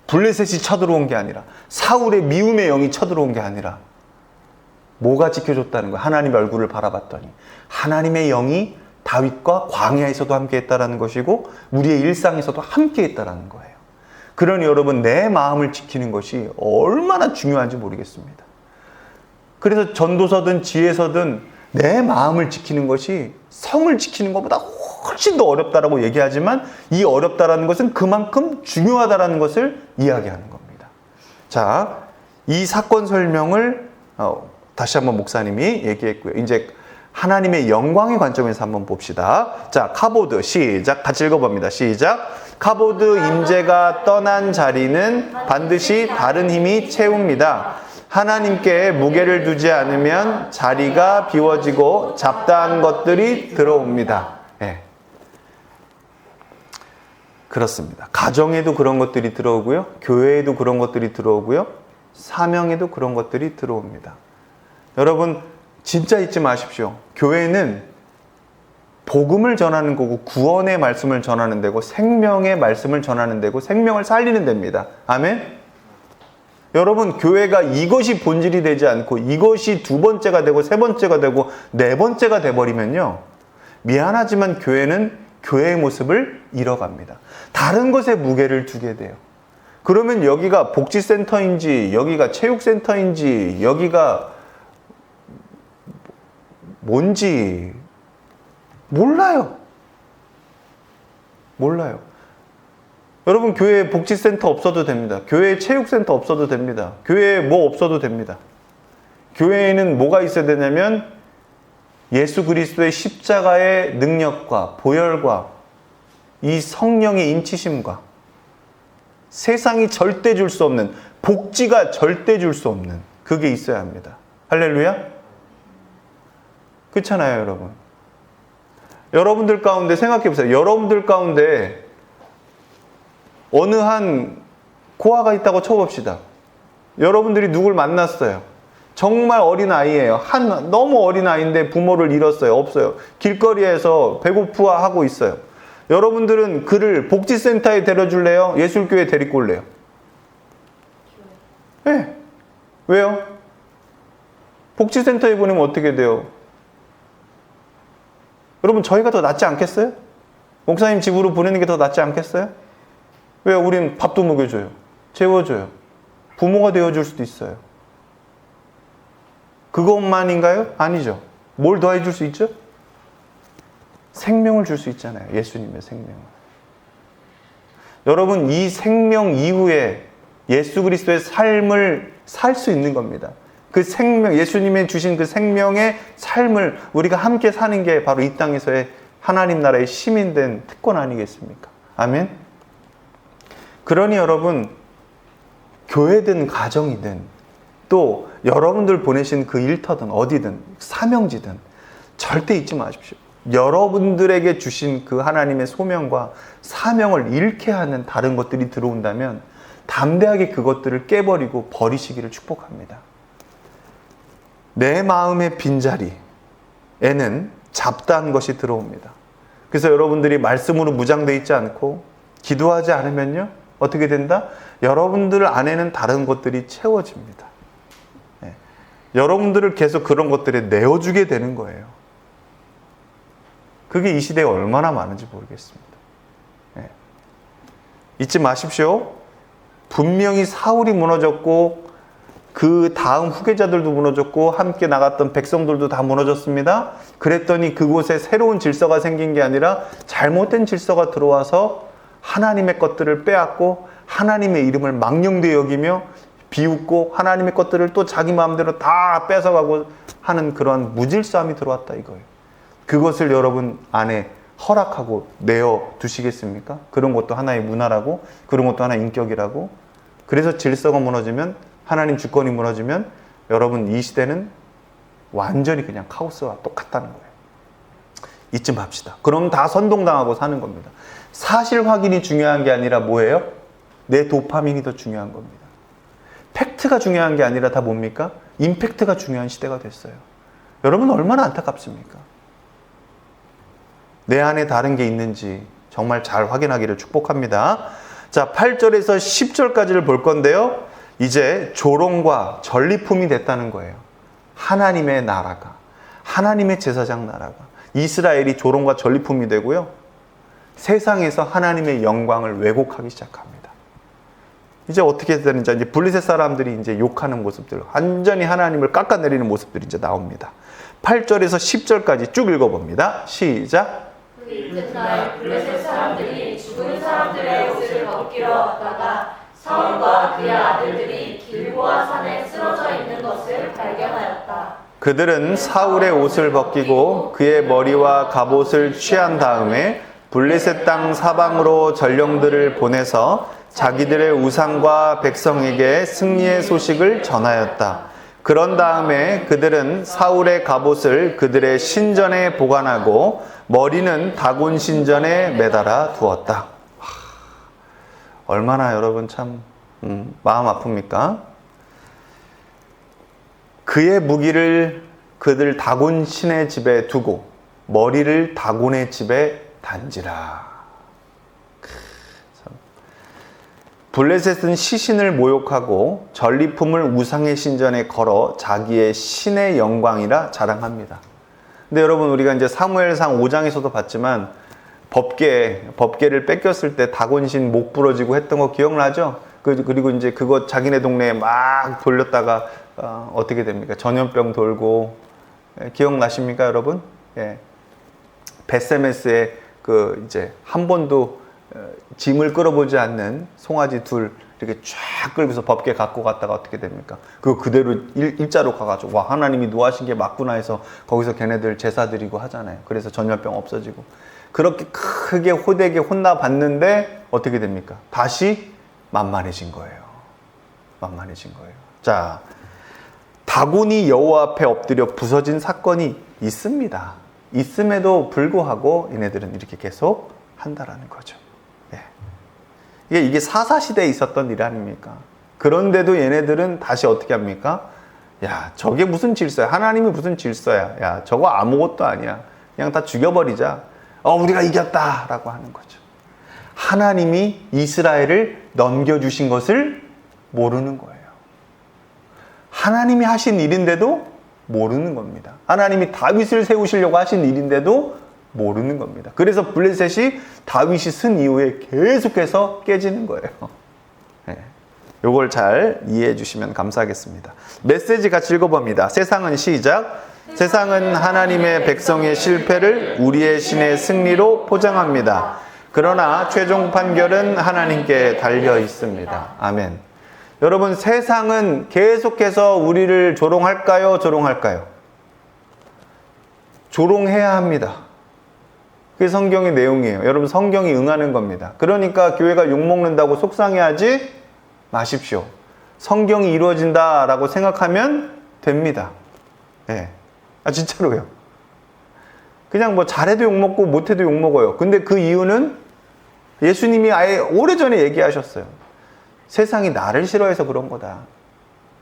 블레셋이 쳐들어온 게 아니라 사울의 미움의 영이 쳐들어온 게 아니라 뭐가 지켜줬다는 거예요? 하나님의 얼굴을 바라봤더니 하나님의 영이 다윗과 광야에서도 함께했다라는 것이고 우리의 일상에서도 함께했다라는 거예요. 그러니 여러분, 내 마음을 지키는 것이 얼마나 중요한지 모르겠습니다. 그래서 전도서든 지혜서든 내 마음을 지키는 것이 성을 지키는 것보다 훨씬 더 어렵다라고 얘기하지만 이 어렵다라는 것은 그만큼 중요하다라는 것을 이야기하는 겁니다. 자, 이 사건 설명을 다시 한번 목사님이 얘기했고요. 이제 하나님의 영광의 관점에서 한번 봅시다. 자, 카보드 시작. 같이 읽어봅니다. 시작. 카보드 임재가 떠난 자리는 반드시 다른 힘이 채웁니다. 하나님께 무게를 두지 않으면 자리가 비워지고 잡다한 것들이 들어옵니다. 예. 그렇습니다. 가정에도 그런 것들이 들어오고요. 교회에도 그런 것들이 들어오고요. 사명에도 그런 것들이 들어옵니다. 여러분, 진짜 잊지 마십시오. 교회는 복음을 전하는 거고 구원의 말씀을 전하는 데고 생명의 말씀을 전하는 데고 생명을 살리는 데입니다. 아멘? 여러분, 교회가 이것이 본질이 되지 않고 이것이 두 번째가 되고 세 번째가 되고 네 번째가 돼버리면요, 미안하지만 교회는 교회의 모습을 잃어갑니다. 다른 것에 무게를 두게 돼요. 그러면 여기가 복지센터인지 여기가 체육센터인지 여기가 뭔지 몰라요. 여러분, 교회에 복지센터 없어도 됩니다. 교회에 체육센터 없어도 됩니다. 교회에 뭐 없어도 됩니다. 교회에는 뭐가 있어야 되냐면 예수 그리스도의 십자가의 능력과 보혈과 이 성령의 인치심과 세상이 절대 줄 수 없는, 복지가 절대 줄 수 없는 그게 있어야 합니다. 할렐루야? 그렇잖아요, 여러분. 여러분들 가운데 생각해 보세요. 여러분들 가운데 어느 한 고아가 있다고 쳐봅시다. 여러분들이 누굴 만났어요. 정말 어린 아이예요. 너무 어린 아이인데 부모를 잃었어요. 없어요. 길거리에서 배고프하고 있어요. 여러분들은 그를 복지센터에 데려줄래요? 예술교회에 데리고 올래요? 네. 왜요? 복지센터에 보내면 어떻게 돼요? 여러분, 저희가 더 낫지 않겠어요? 목사님 집으로 보내는 게 더 낫지 않겠어요? 왜요? 우린 밥도 먹여줘요. 재워줘요. 부모가 되어줄 수도 있어요. 그것만인가요? 아니죠. 뭘 더 해줄 수 있죠? 생명을 줄 수 있잖아요. 예수님의 생명을. 여러분, 이 생명 이후에 예수 그리스도의 삶을 살 수 있는 겁니다. 그 생명, 예수님의 주신 그 생명의 삶을 우리가 함께 사는 게 바로 이 땅에서의 하나님 나라의 시민된 특권 아니겠습니까? 아멘? 그러니 여러분, 교회든 가정이든 또 여러분들 보내신 그 일터든 어디든 사명지든 절대 잊지 마십시오. 여러분들에게 주신 그 하나님의 소명과 사명을 잃게 하는 다른 것들이 들어온다면 담대하게 그것들을 깨버리고 버리시기를 축복합니다. 내 마음의 빈자리에는 잡다한 것이 들어옵니다. 그래서 여러분들이 말씀으로 무장되어 있지 않고 기도하지 않으면요, 어떻게 된다? 여러분들 안에는 다른 것들이 채워집니다. 네. 여러분들을 계속 그런 것들에 내어주게 되는 거예요. 그게 이 시대에 얼마나 많은지 모르겠습니다. 네. 잊지 마십시오. 분명히 사울이 무너졌고 그 다음 후계자들도 무너졌고 함께 나갔던 백성들도 다 무너졌습니다. 그랬더니 그곳에 새로운 질서가 생긴 게 아니라 잘못된 질서가 들어와서 하나님의 것들을 빼앗고 하나님의 이름을 망령되이 여기며 비웃고 하나님의 것들을 또 자기 마음대로 다 뺏어가고 하는 그런 무질서함이 들어왔다 이거예요. 그것을 여러분 안에 허락하고 내어 두시겠습니까? 그런 것도 하나의 문화라고, 그런 것도 하나의 인격이라고. 그래서 질서가 무너지면, 하나님 주권이 무너지면 여러분 이 시대는 완전히 그냥 카오스와 똑같다는 거예요. 이쯤 합시다. 그럼 다 선동당하고 사는 겁니다. 사실 확인이 중요한 게 아니라 뭐예요? 내 도파민이 더 중요한 겁니다. 팩트가 중요한 게 아니라 다 뭡니까? 임팩트가 중요한 시대가 됐어요. 여러분 얼마나 안타깝습니까? 내 안에 다른 게 있는지 정말 잘 확인하기를 축복합니다. 자, 8절에서 10절까지를 볼 건데요. 이제 조롱과 전리품이 됐다는 거예요. 하나님의 나라가, 하나님의 제사장 나라가, 이스라엘이 조롱과 전리품이 되고요. 세상에서 하나님의 영광을 왜곡하기 시작합니다. 이제 어떻게 되는지, 이제 블레셋 사람들이 이제 욕하는 모습들, 완전히 하나님을 깎아내리는 모습들이 이제 나옵니다. 8절에서 10절까지 쭉 읽어봅니다. 시작. 그 이튿날 블레셋 사람들이 죽은 사람들의 옷을 벗기러 왔다가 사울과 그의 아들들이 길보아 산에 쓰러져 있는 것을 발견하였다. 그들은 사울의 옷을 벗기고 그의 머리와 갑옷을 취한 다음에 블레셋 땅 사방으로 전령들을 보내서 자기들의 우상과 백성에게 승리의 소식을 전하였다. 그런 다음에 그들은 사울의 갑옷을 그들의 신전에 보관하고 머리는 다곤 신전에 매달아 두었다. 얼마나 여러분 참 마음 아픕니까? 그의 무기를 그들 다곤 신의 집에 두고 머리를 다곤의 집에 단지라. 블레셋은 시신을 모욕하고 전리품을 우상의 신전에 걸어 자기의 신의 영광이라 자랑합니다. 근데 여러분 우리가 이제 사무엘상 5장에서도 봤지만 법궤를 뺏겼을 때 다곤신 목 부러지고 했던 거 기억나죠? 그리고 이제 그거 자기네 동네에 막 돌렸다가 어떻게 됩니까? 전염병 돌고 기억나십니까, 여러분? 예. 베세메스에 이제 한 번도 짐을 끌어보지 않는 송아지 둘 이렇게 쫙 끌고서 법궤 갖고 갔다가 어떻게 됩니까? 그거 그대로 일자로 가가지고 와 하나님이 노하신 게 맞구나 해서 거기서 걔네들 제사 드리고 하잖아요. 그래서 전염병 없어지고 그렇게 크게 호되게 혼나봤는데 어떻게 됩니까? 다시 만만해진 거예요. 만만해진 거예요. 자, 다곤이 여호와 앞에 엎드려 부서진 사건이 있습니다. 있음에도 불구하고 얘네들은 이렇게 계속 한다라는 거죠. 이게 사사시대에 있었던 일 아닙니까? 그런데도 얘네들은 다시 어떻게 합니까? 야, 저게 무슨 질서야? 하나님이 무슨 질서야? 야, 저거 아무것도 아니야. 그냥 다 죽여버리자. 우리가 이겼다! 라고 하는 거죠. 하나님이 이스라엘을 넘겨주신 것을 모르는 거예요. 하나님이 하신 일인데도 모르는 겁니다. 하나님이 다윗을 세우시려고 하신 일인데도 모르는 겁니다. 그래서 블레셋이 다윗이 쓴 이후에 계속해서 깨지는 거예요. 네. 이걸 잘 이해해 주시면 감사하겠습니다. 메시지 같이 읽어봅니다. 세상은 시작. 세상은 하나님의 백성의 실패를 우리의 신의 승리로 포장합니다. 그러나 최종 판결은 하나님께 달려 있습니다. 아멘. 여러분, 세상은 계속해서 우리를 조롱할까요? 조롱할까요? 조롱해야 합니다. 그게 성경의 내용이에요. 여러분, 성경이 응하는 겁니다. 그러니까 교회가 욕먹는다고 속상해하지 마십시오. 성경이 이루어진다라고 생각하면 됩니다. 네. 진짜로요. 그냥 뭐 잘해도 욕먹고 못해도 욕먹어요. 근데 그 이유는 예수님이 아예 오래전에 얘기하셨어요. 세상이 나를 싫어해서 그런 거다.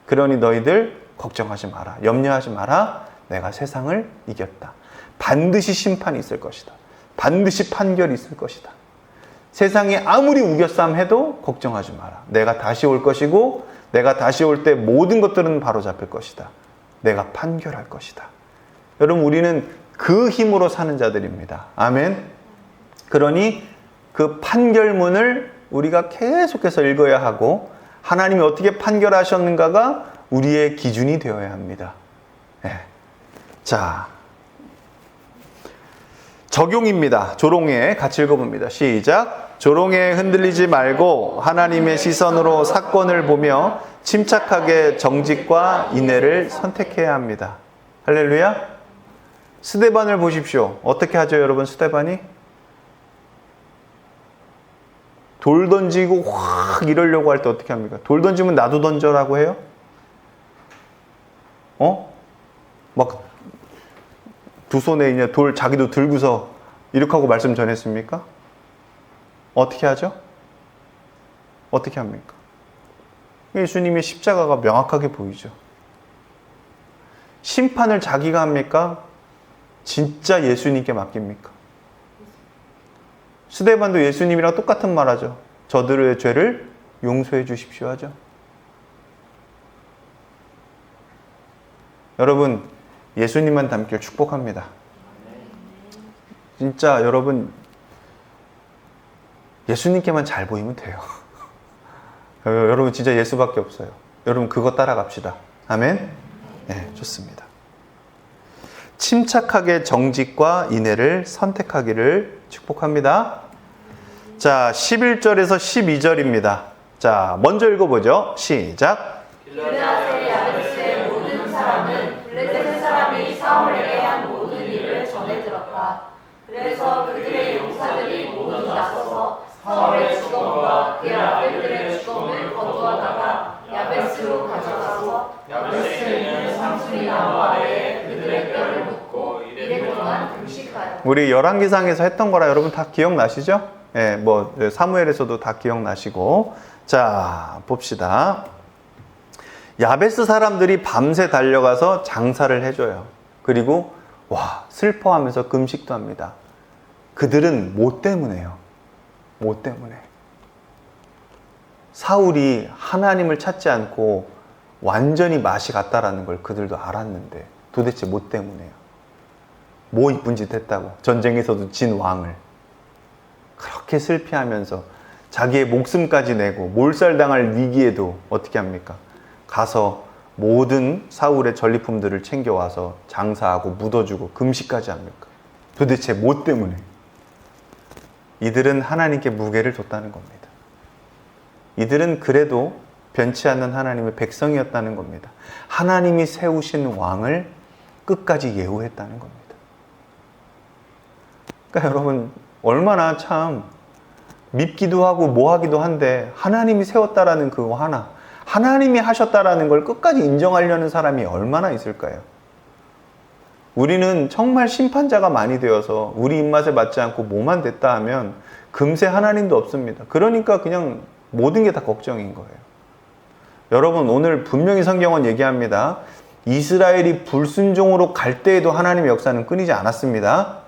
그러니 너희들 걱정하지 마라. 염려하지 마라. 내가 세상을 이겼다. 반드시 심판이 있을 것이다. 반드시 판결이 있을 것이다. 세상이 아무리 우겨쌈 해도 걱정하지 마라. 내가 다시 올 것이고 내가 다시 올 때 모든 것들은 바로잡힐 것이다. 내가 판결할 것이다. 여러분, 우리는 그 힘으로 사는 자들입니다. 아멘. 그러니 그 판결문을 우리가 계속해서 읽어야 하고 하나님이 어떻게 판결하셨는가가 우리의 기준이 되어야 합니다. 네. 자, 적용입니다. 조롱에 같이 읽어봅니다. 시작. 조롱에 흔들리지 말고 하나님의 시선으로 사건을 보며 침착하게 정직과 인애를 선택해야 합니다. 할렐루야. 스데반을 보십시오. 어떻게 하죠, 여러분? 스데반이 돌 던지고 확 이러려고 할 때 어떻게 합니까? 돌 던지면 나도 던져라고 해요? 막 두 손에 이제 돌 자기도 들고서 이렇게 하고 말씀 전했습니까? 어떻게 하죠? 어떻게 합니까? 예수님의 십자가가 명확하게 보이죠. 심판을 자기가 합니까? 진짜 예수님께 맡깁니까? 스데반도 예수님이랑 똑같은 말 하죠. 저들의 죄를 용서해 주십시오 하죠. 여러분, 예수님만 닮길 축복합니다. 진짜 여러분, 예수님께만 잘 보이면 돼요. 여러분 진짜 예수밖에 없어요. 여러분 그거 따라갑시다. 아멘? 네, 좋습니다. 침착하게 정직과 인애를 선택하기를 축복합니다. 자, 11절에서 12절입니다. 자, 먼저 읽어보죠. 시작. 길르앗의 야베스의 모든 사람은 블레셋 사람이 사울에게 한 모든 일을 전해 들었다. 그래서 그들의 용사들이 모두 나서서 사울의 주검과 그의 아들들의 주검을 거두어다가 야베스로 가져가서 야베스에 있는 상수리 나무 아래에 그들의 뼈를 묻고 이래 동안 금식하였다. 우리 열왕기상에서 했던 거라 여러분 다 기억나시죠? 예, 뭐 사무엘에서도 다 기억나시고. 자, 봅시다. 야베스 사람들이 밤새 달려가서 장사를 해줘요. 그리고 와, 슬퍼하면서 금식도 합니다. 그들은 뭐 때문에요? 뭐 때문에? 사울이 하나님을 찾지 않고 완전히 맛이 갔다라는 걸 그들도 알았는데 도대체 뭐 때문에요? 뭐 이쁜 짓 했다고? 전쟁에서도 진 왕을 그렇게 슬피하면서 자기의 목숨까지 내고 몰살당할 위기에도 어떻게 합니까? 가서 모든 사울의 전리품들을 챙겨와서 장사하고 묻어주고 금식까지 합니까? 도대체 뭐 때문에? 이들은 하나님께 무게를 뒀다는 겁니다. 이들은 그래도 변치 않는 하나님의 백성이었다는 겁니다. 하나님이 세우신 왕을 끝까지 예우했다는 겁니다. 그러니까 여러분 얼마나 참 밉기도 하고 뭐하기도 한데 하나님이 세웠다라는 그거 하나, 하나님이 하셨다라는 걸 끝까지 인정하려는 사람이 얼마나 있을까요? 우리는 정말 심판자가 많이 되어서 우리 입맛에 맞지 않고 뭐만 됐다 하면 금세 하나님도 없습니다. 그러니까 그냥 모든 게 다 걱정인 거예요. 여러분 오늘 분명히 성경은 얘기합니다. 이스라엘이 불순종으로 갈 때에도 하나님의 역사는 끊이지 않았습니다.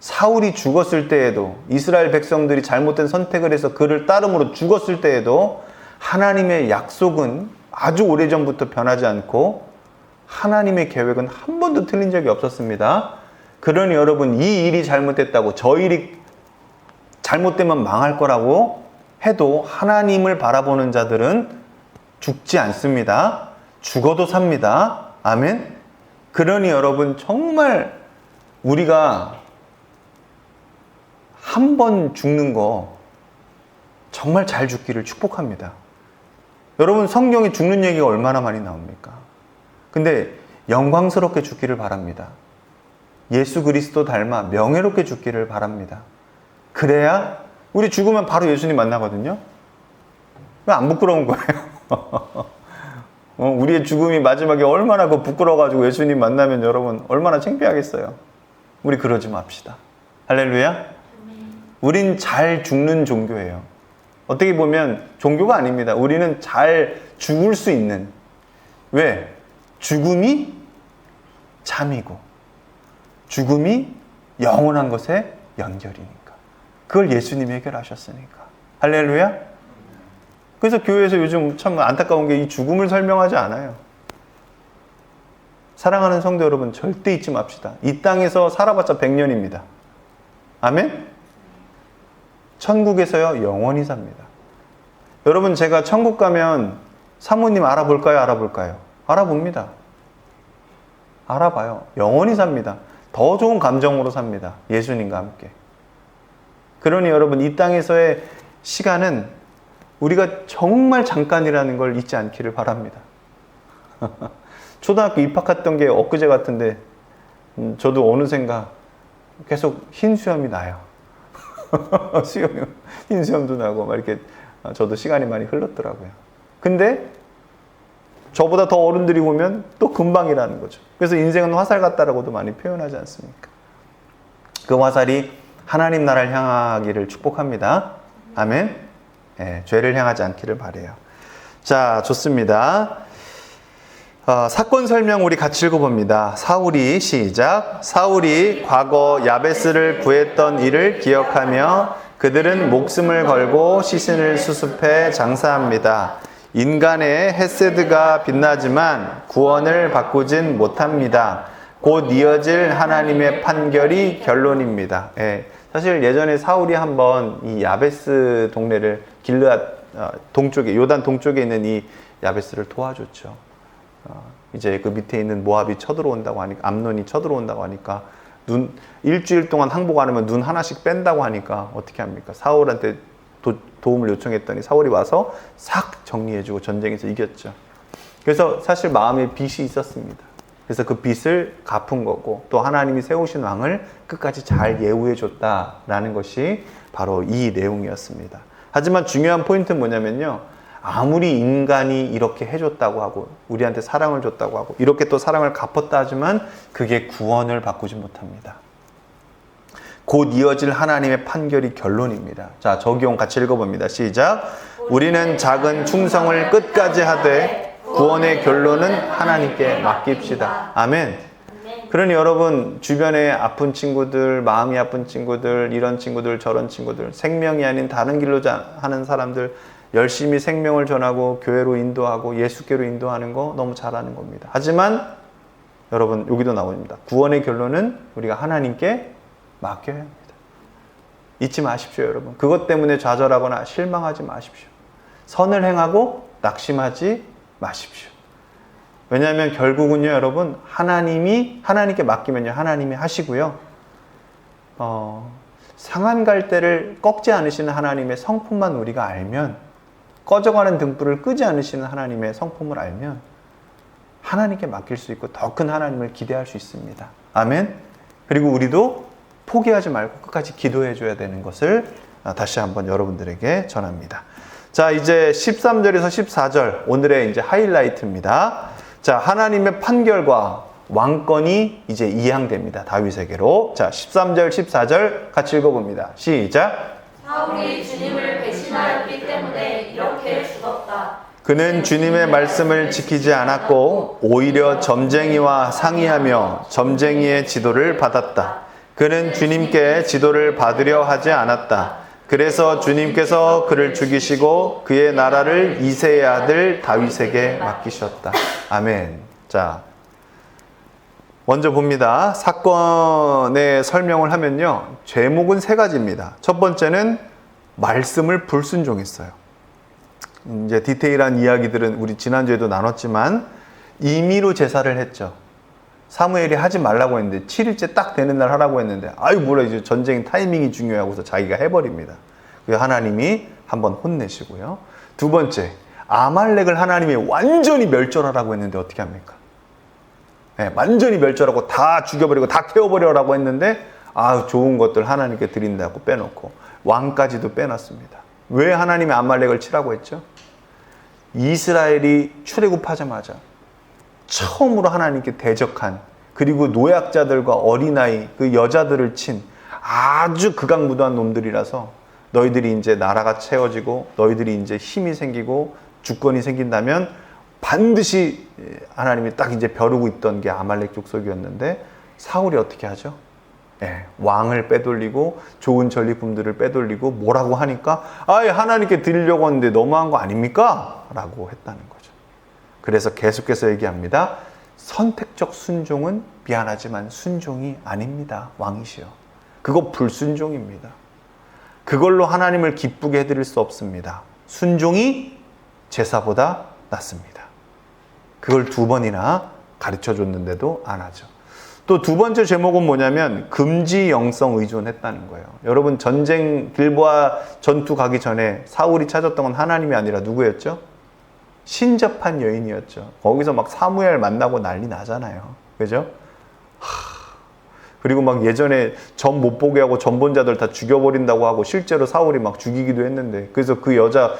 사울이 죽었을 때에도 이스라엘 백성들이 잘못된 선택을 해서 그를 따름으로 죽었을 때에도 하나님의 약속은 아주 오래전부터 변하지 않고 하나님의 계획은 한 번도 틀린 적이 없었습니다. 그러니 여러분 이 일이 잘못됐다고 저 일이 잘못되면 망할 거라고 해도 하나님을 바라보는 자들은 죽지 않습니다. 죽어도 삽니다. 아멘. 그러니 여러분 정말 우리가 한 번 죽는 거 정말 잘 죽기를 축복합니다. 여러분 성경에 죽는 얘기가 얼마나 많이 나옵니까? 근데 영광스럽게 죽기를 바랍니다. 예수 그리스도 닮아 명예롭게 죽기를 바랍니다. 그래야 우리 죽으면 바로 예수님 만나거든요. 왜 안 부끄러운 거예요? 우리의 죽음이 마지막에 얼마나 부끄러워가지고 예수님 만나면 여러분 얼마나 창피하겠어요. 우리 그러지 맙시다. 할렐루야. 우린 잘 죽는 종교예요. 어떻게 보면 종교가 아닙니다. 우리는 잘 죽을 수 있는. 왜? 죽음이 잠이고 죽음이 영원한 것에 연결이니까. 그걸 예수님이 해결하셨으니까. 할렐루야. 그래서 교회에서 요즘 참 안타까운 게 이 죽음을 설명하지 않아요. 사랑하는 성도 여러분 절대 잊지 맙시다. 이 땅에서 살아봤자 100년입니다. 아멘? 천국에서요 영원히 삽니다. 여러분 제가 천국 가면 사모님 알아볼까요? 알아볼까요? 알아봅니다. 알아봐요. 영원히 삽니다. 더 좋은 감정으로 삽니다. 예수님과 함께. 그러니 여러분 이 땅에서의 시간은 우리가 정말 잠깐이라는 걸 잊지 않기를 바랍니다. 초등학교 입학했던 게 엊그제 같은데 저도 어느샌가 계속 흰 수염이 나요. 흰 수염도 나고 막 이렇게 저도 시간이 많이 흘렀더라고요. 근데 저보다 더 어른들이 보면 또 금방이라는 거죠. 그래서 인생은 화살 같다라고도 많이 표현하지 않습니까? 그 화살이 하나님 나라를 향하기를 축복합니다. 아멘. 예, 죄를 향하지 않기를 바라요. 자, 좋습니다. 사건 설명 우리 같이 읽어봅니다. 사울이 시작. 사울이 과거 야베스를 구했던 일을 기억하며 그들은 목숨을 걸고 시신을 수습해 장사합니다. 인간의 헤세드가 빛나지만 구원을 바꾸진 못합니다. 곧 이어질 하나님의 판결이 결론입니다. 예, 사실 예전에 사울이 한번 이 야베스 동네를 길르앗 동쪽에, 요단 동쪽에 있는 이 야베스를 도와줬죠. 이제 그 밑에 있는 모압이 쳐들어온다고 하니까, 암논이 쳐들어온다고 하니까 일주일 동안 항복 안 하면 눈 하나씩 뺀다고 하니까 어떻게 합니까? 사울한테 도움을 요청했더니 사울이 와서 싹 정리해주고 전쟁에서 이겼죠. 그래서 사실 마음에 빚이 있었습니다. 그래서 그 빚을 갚은 거고, 또 하나님이 세우신 왕을 끝까지 잘 예우해 줬다라는 것이 바로 이 내용이었습니다. 하지만 중요한 포인트는 뭐냐면요, 아무리 인간이 이렇게 해줬다고 하고 우리한테 사랑을 줬다고 하고 이렇게 또 사랑을 갚았다 하지만 그게 구원을 바꾸지 못합니다. 곧 이어질 하나님의 판결이 결론입니다. 자, 적용 같이 읽어봅니다. 시작. 우리는 작은 충성을 끝까지 하되 구원의 결론은 하나님께 맡깁시다. 아멘. 그러니 여러분, 주변에 아픈 친구들, 마음이 아픈 친구들, 이런 친구들, 저런 친구들, 생명이 아닌 다른 길로 하는 사람들, 열심히 생명을 전하고 교회로 인도하고 예수께로 인도하는 거 너무 잘하는 겁니다. 하지만 여러분, 여기도 나옵니다. 구원의 결론은 우리가 하나님께 맡겨야 합니다. 잊지 마십시오, 여러분. 그것 때문에 좌절하거나 실망하지 마십시오. 선을 행하고 낙심하지 마십시오. 왜냐하면 결국은요, 여러분, 하나님께 맡기면요, 하나님이 하시고요. 상한 갈대를 꺾지 않으시는 하나님의 성품만 우리가 알면, 꺼져가는 등불을 끄지 않으시는 하나님의 성품을 알면 하나님께 맡길 수 있고 더 큰 하나님을 기대할 수 있습니다. 아멘. 그리고 우리도 포기하지 말고 끝까지 기도해 줘야 되는 것을 다시 한번 여러분들에게 전합니다. 자, 이제 13절에서 14절 오늘의 이제 하이라이트입니다. 자, 하나님의 판결과 왕권이 이제 이양됩니다. 다윗에게로. 자, 13절, 14절 같이 읽어봅니다. 시작. 사울이 주님을 배신하였기 때문에 이렇게 죽었다. 그는 주님의 말씀을 지키지 않았고 오히려 점쟁이와 상의하며 점쟁이의 지도를 받았다. 그는 주님께 지도를 받으려 하지 않았다. 그래서 주님께서 그를 죽이시고 그의 나라를 이새의 아들 다윗에게 맡기셨다. 아멘. 자, 먼저 봅니다. 사건의 설명을 하면요, 제목은 세 가지입니다. 첫 번째는 말씀을 불순종했어요. 이제 디테일한 이야기들은 우리 지난주에도 나눴지만 임의로 제사를 했죠. 사무엘이 하지 말라고 했는데 7일째 딱 되는 날 하라고 했는데 아유 몰라, 이제 전쟁 타이밍이 중요하고서 자기가 해버립니다. 그래서 하나님이 한번 혼내시고요. 두 번째, 아말렉을 하나님이 완전히 멸절하라고 했는데 어떻게 합니까? 네, 완전히 멸절하고 다 죽여버리고 다 태워버려라고 했는데 좋은 것들 하나님께 드린다고 빼놓고 왕까지도 빼놨습니다. 왜 하나님이 아말렉을 치라고 했죠? 이스라엘이 출애굽하자마자 처음으로 하나님께 대적한, 그리고 노약자들과 어린아이, 그 여자들을 친 아주 극악무도한 놈들이라서 너희들이 이제 나라가 채워지고 너희들이 이제 힘이 생기고 주권이 생긴다면 반드시 하나님이 딱 이제 벼르고 있던 게 아말렉 족속이었는데 사울이 어떻게 하죠? 왕을 빼돌리고 좋은 전리품들을 빼돌리고 뭐라고 하니까 하나님께 드리려고 하는데 너무한 거 아닙니까? 라고 했다는 거죠. 그래서 계속해서 얘기합니다. 선택적 순종은 미안하지만 순종이 아닙니다. 왕이시여. 그거 불순종입니다. 그걸로 하나님을 기쁘게 해드릴 수 없습니다. 순종이 제사보다 낫습니다. 그걸 2번이나 가르쳐 줬는데도 안 하죠. 또 두 번째 제목은 뭐냐면 금지 영성 의존했다는 거예요. 여러분, 전쟁 길보아 전투 가기 전에 사울이 찾았던 건 하나님이 아니라 누구였죠? 신접한 여인이었죠. 거기서 막 사무엘 만나고 난리 나잖아요. 그죠? 그리고 막 예전에 전 못 보게 하고 전본자들 다 죽여버린다고 하고 실제로 사울이 막 죽이기도 했는데, 그래서 그 여자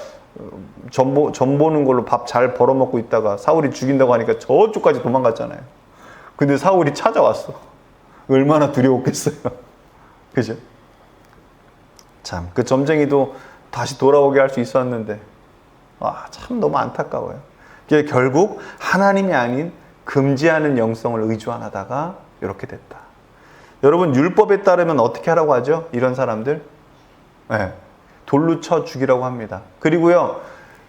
전 보는 걸로 밥 잘 벌어먹고 있다가 사울이 죽인다고 하니까 저쪽까지 도망갔잖아요. 근데 사울이 찾아왔어. 얼마나 두려웠겠어요. 그죠? 참, 그 점쟁이도 다시 돌아오게 할 수 있었는데, 참 너무 안타까워요. 결국 하나님이 아닌 금지하는 영성을 의존하다가 이렇게 됐다. 여러분, 율법에 따르면 어떻게 하라고 하죠? 이런 사람들? 네, 돌로 쳐 죽이라고 합니다. 그리고요,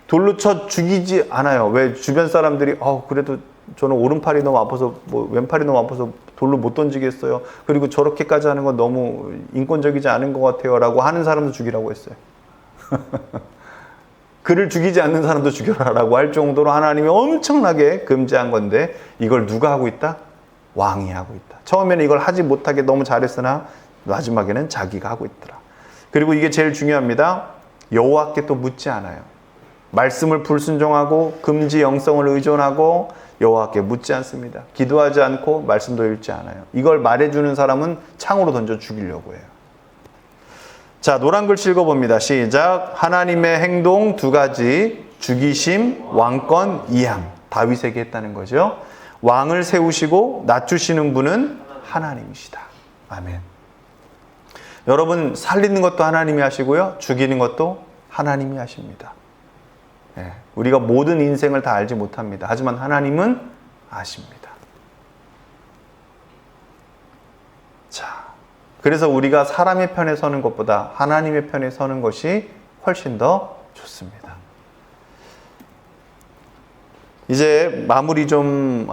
돌로 쳐 죽이지 않아요. 왜 주변 사람들이 그래도 저는 오른팔이 너무 아파서 왼팔이 너무 아파서 돌로 못 던지겠어요. 그리고 저렇게까지 하는 건 너무 인권적이지 않은 것 같아요. 라고 하는 사람도 죽이라고 했어요. 그를 죽이지 않는 사람도 죽여라라고 할 정도로 하나님이 엄청나게 금지한 건데 이걸 누가 하고 있다? 왕이 하고 있다. 처음에는 이걸 하지 못하게 너무 잘했으나 마지막에는 자기가 하고 있더라. 그리고 이게 제일 중요합니다. 여호와께 또 묻지 않아요. 말씀을 불순종하고 금지 영성을 의존하고 여호와께 묻지 않습니다. 기도하지 않고 말씀도 읽지 않아요. 이걸 말해주는 사람은 창으로 던져 죽이려고 해요. 자, 노란 글씨 읽어봅니다. 시작. 하나님의 행동 두 가지, 죽이심, 왕권, 이양. 다윗에게 했다는 거죠. 왕을 세우시고 낮추시는 분은 하나님이시다. 아멘. 여러분, 살리는 것도 하나님이 하시고요. 죽이는 것도 하나님이 하십니다. 네, 우리가 모든 인생을 다 알지 못합니다. 하지만 하나님은 아십니다. 자, 그래서 우리가 사람의 편에 서는 것보다 하나님의 편에 서는 것이 훨씬 더 좋습니다. 이제 마무리 좀,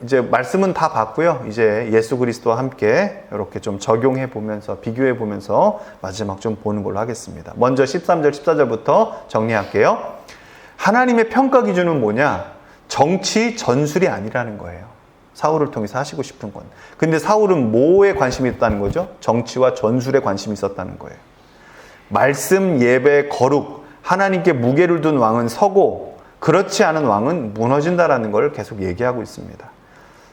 이제 말씀은 다 봤고요. 이제 예수 그리스도와 함께 이렇게 좀 적용해 보면서, 비교해 보면서 마지막 좀 보는 걸로 하겠습니다. 먼저 13절, 14절부터 정리할게요. 하나님의 평가 기준은 뭐냐? 정치, 전술이 아니라는 거예요. 사울을 통해서 하시고 싶은 건. 근데 사울은 뭐에 관심이 있다는 거죠? 정치와 전술에 관심이 있었다는 거예요. 말씀, 예배, 거룩, 하나님께 무게를 둔 왕은 서고 그렇지 않은 왕은 무너진다라는 걸 계속 얘기하고 있습니다.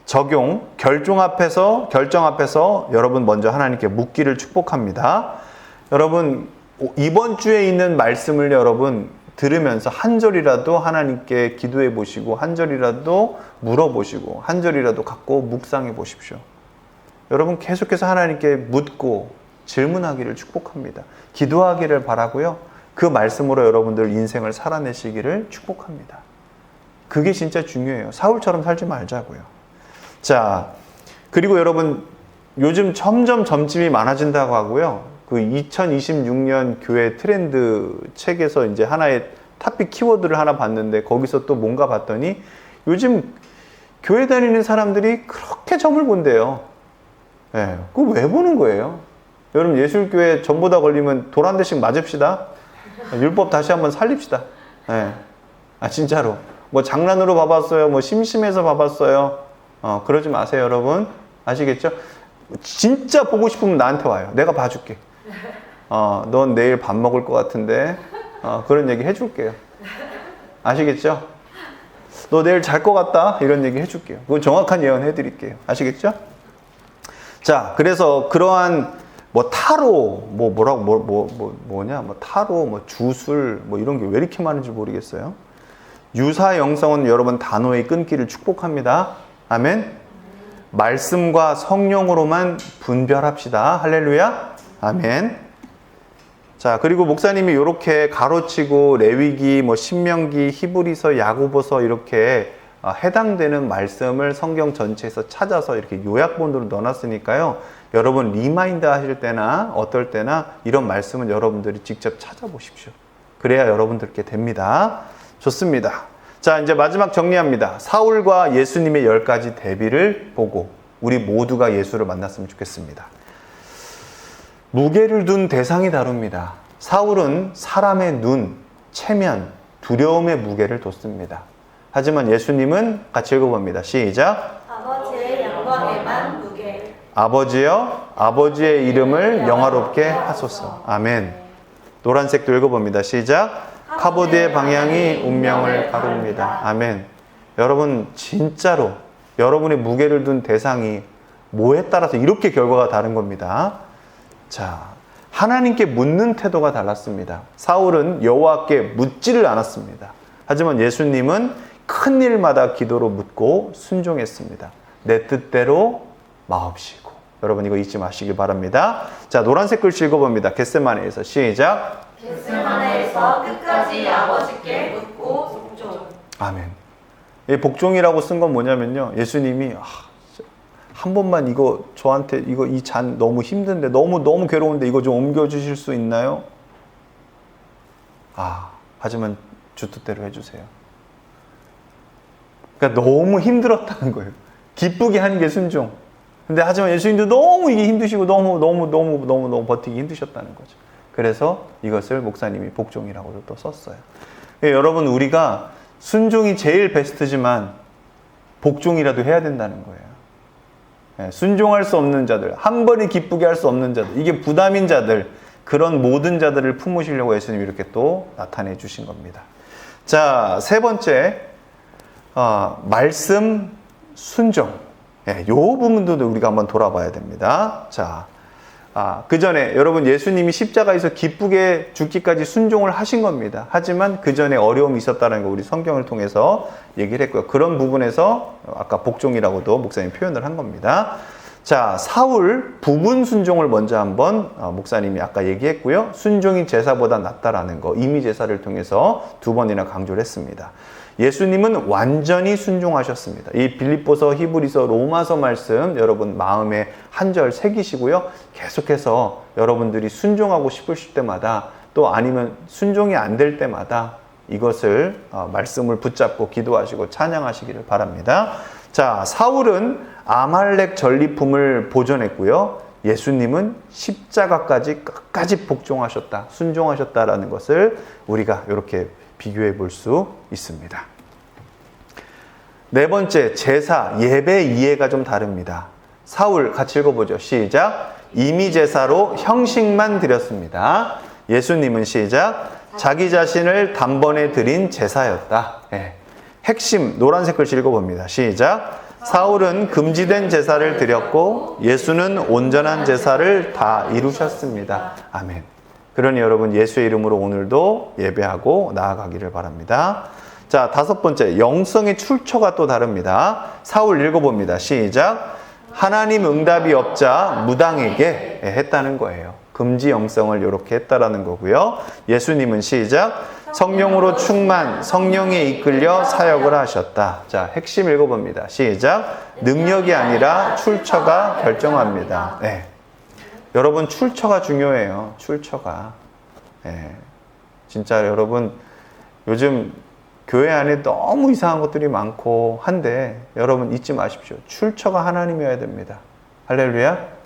적용, 결정 앞에서 여러분 먼저 하나님께 묻기를 축복합니다. 여러분, 이번 주에 있는 말씀을 여러분 들으면서 한 절이라도 하나님께 기도해 보시고 한 절이라도 물어보시고 한 절이라도 갖고 묵상해 보십시오. 여러분 계속해서 하나님께 묻고 질문하기를 축복합니다. 기도하기를 바라고요. 그 말씀으로 여러분들 인생을 살아내시기를 축복합니다. 그게 진짜 중요해요. 사울처럼 살지 말자고요. 자, 그리고 여러분 요즘 점점 점집이 많아진다고 하고요. 그 2026년 교회 트렌드 책에서 이제 하나의 탑픽 키워드를 하나 봤는데 거기서 또 뭔가 봤더니 요즘 교회 다니는 사람들이 그렇게 점을 본대요. 네, 그거 왜 보는 거예요? 여러분 예술교회 전보다 걸리면 돌 한 대씩 맞읍시다. 율법 다시 한번 살립시다. 네. 진짜로. 뭐 장난으로 봐봤어요. 뭐 심심해서 봐봤어요. 그러지 마세요, 여러분. 아시겠죠? 진짜 보고 싶으면 나한테 와요. 내가 봐줄게. 넌 내일 밥 먹을 것 같은데 그런 얘기 해줄게요. 아시겠죠? 너 내일 잘 것 같다 이런 얘기 해줄게요. 그건 정확한 예언 해드릴게요. 아시겠죠? 자, 그래서 그러한 뭐 타로 뭐 타로 뭐 주술 뭐 이런 게 왜 이렇게 많은지 모르겠어요. 유사 영성은 여러분 단호히 끊기를 축복합니다. 아멘. 말씀과 성령으로만 분별합시다. 할렐루야. 아멘. 자, 그리고 목사님이 이렇게 가로치고 레위기, 뭐 신명기, 히브리서, 야고보서 이렇게 해당되는 말씀을 성경 전체에서 찾아서 이렇게 요약본으로 넣어놨으니까요. 여러분 리마인드 하실 때나 어떨 때나 이런 말씀은 여러분들이 직접 찾아보십시오. 그래야 여러분들께 됩니다. 좋습니다. 자, 이제 마지막 정리합니다. 사울과 예수님의 10가지 대비를 보고 우리 모두가 예수를 만났으면 좋겠습니다. 무게를 둔 대상이 다릅니다. 사울은 사람의 눈, 체면, 두려움의 무게를 뒀습니다. 하지만 예수님은 같이 읽어봅니다. 시작. 아버지의 영광에만 무게. 아버지여, 아버지의 이름을 영화롭게 하소서. 아멘. 노란색도 읽어봅니다. 시작. 카보드의 방향이 운명을 가릅니다. 아멘. 여러분 진짜로 여러분의 무게를 둔 대상이 뭐에 따라서 이렇게 결과가 다른 겁니다. 자, 하나님께 묻는 태도가 달랐습니다. 사울은 여호와께 묻지를 않았습니다. 하지만 예수님은 큰 일마다 기도로 묻고 순종했습니다. 내 뜻대로 마옵시고. 여러분 이거 잊지 마시길 바랍니다. 자, 노란색 글씨 읽어봅니다. 겟세마네에서 시작. 겟세마네에서 끝까지 아버지께 묻고 복종. 아멘. 이 복종이라고 쓴 건 뭐냐면요. 예수님이 한 번만 이거 저한테 이 잔 너무 힘든데 너무 괴로운데 이거 좀 옮겨주실 수 있나요? 하지만 주 뜻대로 해주세요. 그러니까 너무 힘들었다는 거예요. 기쁘게 하는 게 순종. 근데 하지만 예수님도 너무 이게 힘드시고 너무 버티기 힘드셨다는 거죠. 그래서 이것을 목사님이 복종이라고도 또 썼어요. 여러분 우리가 순종이 제일 베스트지만 복종이라도 해야 된다는 거예요. 순종할 수 없는 자들, 한 번에 기쁘게 할 수 없는 자들, 이게 부담인 자들, 그런 모든 자들을 품으시려고 예수님이 이렇게 또 나타내 주신 겁니다. 자, 세 번째, 말씀 순종. 이 부분도 우리가 한번 돌아봐야 됩니다. 자, 그 전에 여러분 예수님이 십자가에서 기쁘게 죽기까지 순종을 하신 겁니다. 하지만 그 전에 어려움이 있었다는 거 우리 성경을 통해서 얘기를 했고요. 그런 부분에서 아까 복종이라고도 목사님 표현을 한 겁니다. 자, 사울 부분 순종을 먼저 한번 목사님이 아까 얘기했고요. 순종이 제사보다 낫다라는 거 임의 제사를 통해서 2번이나 강조를 했습니다. 예수님은 완전히 순종하셨습니다. 이 빌립보서, 히브리서, 로마서 말씀 여러분 마음에 한 절 새기시고요. 계속해서 여러분들이 순종하고 싶으실 때마다 또 아니면 순종이 안 될 때마다 이것을 말씀을 붙잡고 기도하시고 찬양하시기를 바랍니다. 자, 사울은 아말렉 전리품을 보존했고요. 예수님은 십자가까지 끝까지 복종하셨다, 순종하셨다라는 것을 우리가 이렇게 비교해 볼 수 있습니다. 네 번째, 제사, 예배 이해가 좀 다릅니다. 사울 같이 읽어보죠. 시작. 임의 제사로 형식만 드렸습니다. 예수님은 시작. 자기 자신을 단번에 드린 제사였다. 핵심 노란색 글씨 읽어봅니다. 시작. 사울은 금지된 제사를 드렸고 예수는 온전한 제사를 다 이루셨습니다. 아멘. 그러니 여러분 예수의 이름으로 오늘도 예배하고 나아가기를 바랍니다. 자, 다섯 번째, 영성의 출처가 또 다릅니다. 사울 읽어봅니다. 시작. 하나님 응답이 없자 무당에게 했다는 거예요. 금지 영성을 이렇게 했다라는 거고요. 예수님은 시작. 성령으로 충만, 성령에 이끌려 사역을 하셨다. 자, 핵심 읽어봅니다. 시작. 능력이 아니라 출처가 결정합니다. 네. 여러분 출처가 중요해요. 출처가. 진짜 여러분 요즘 교회 안에 너무 이상한 것들이 많고 한데 여러분 잊지 마십시오. 출처가 하나님이어야 됩니다. 할렐루야.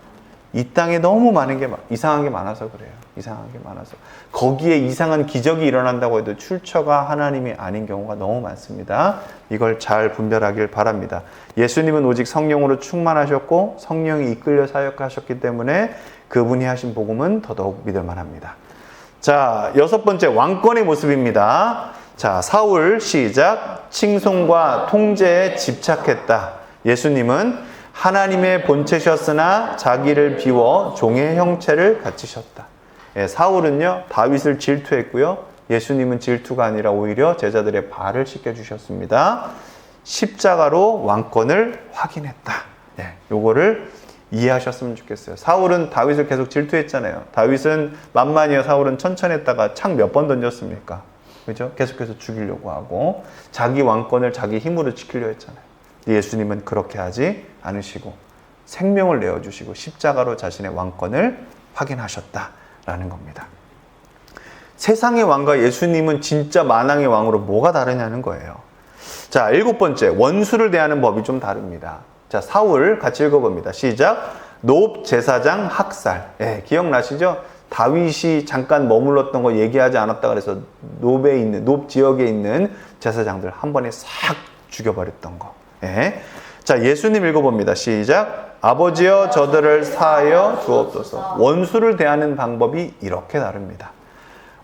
이 땅에 너무 많은 게 이상한 게 많아서 그래요. 이상한 게 많아서. 거기에 이상한 기적이 일어난다고 해도 출처가 하나님이 아닌 경우가 너무 많습니다. 이걸 잘 분별하길 바랍니다. 예수님은 오직 성령으로 충만하셨고 성령이 이끌려 사역하셨기 때문에 그분이 하신 복음은 더더욱 믿을 만합니다. 자, 여섯 번째, 왕권의 모습입니다. 자, 사울 시작. 칭송과 통제에 집착했다. 예수님은 하나님의 본체셨으나 자기를 비워 종의 형체를 갖추셨다. 사울은요, 다윗을 질투했고요. 예수님은 질투가 아니라 오히려 제자들의 발을 씻겨주셨습니다. 십자가로 왕권을 확인했다. 요거를 이해하셨으면 좋겠어요. 사울은 다윗을 계속 질투했잖아요. 다윗은 만만이어 사울은 천천히 했다가 창 몇 번 던졌습니까? 그죠? 계속해서 죽이려고 하고 자기 왕권을 자기 힘으로 지키려 했잖아요. 예수님은 그렇게 하지 않으시고 생명을 내어주시고 십자가로 자신의 왕권을 확인하셨다라는 겁니다. 세상의 왕과 예수님은 진짜 만왕의 왕으로 뭐가 다르냐는 거예요. 자, 일곱 번째, 원수를 대하는 법이 좀 다릅니다. 자, 사울 같이 읽어봅니다. 시작. 노업 제사장 학살. 기억나시죠? 다윗이 잠깐 머물렀던 거 얘기하지 않았다 그래서 노업 지역에 있는 제사장들 한 번에 싹 죽여버렸던 거. 자, 예수님 읽어봅니다. 시작. 아버지여 저들을 사하여 주옵소서. 원수를 대하는 방법이 이렇게 다릅니다.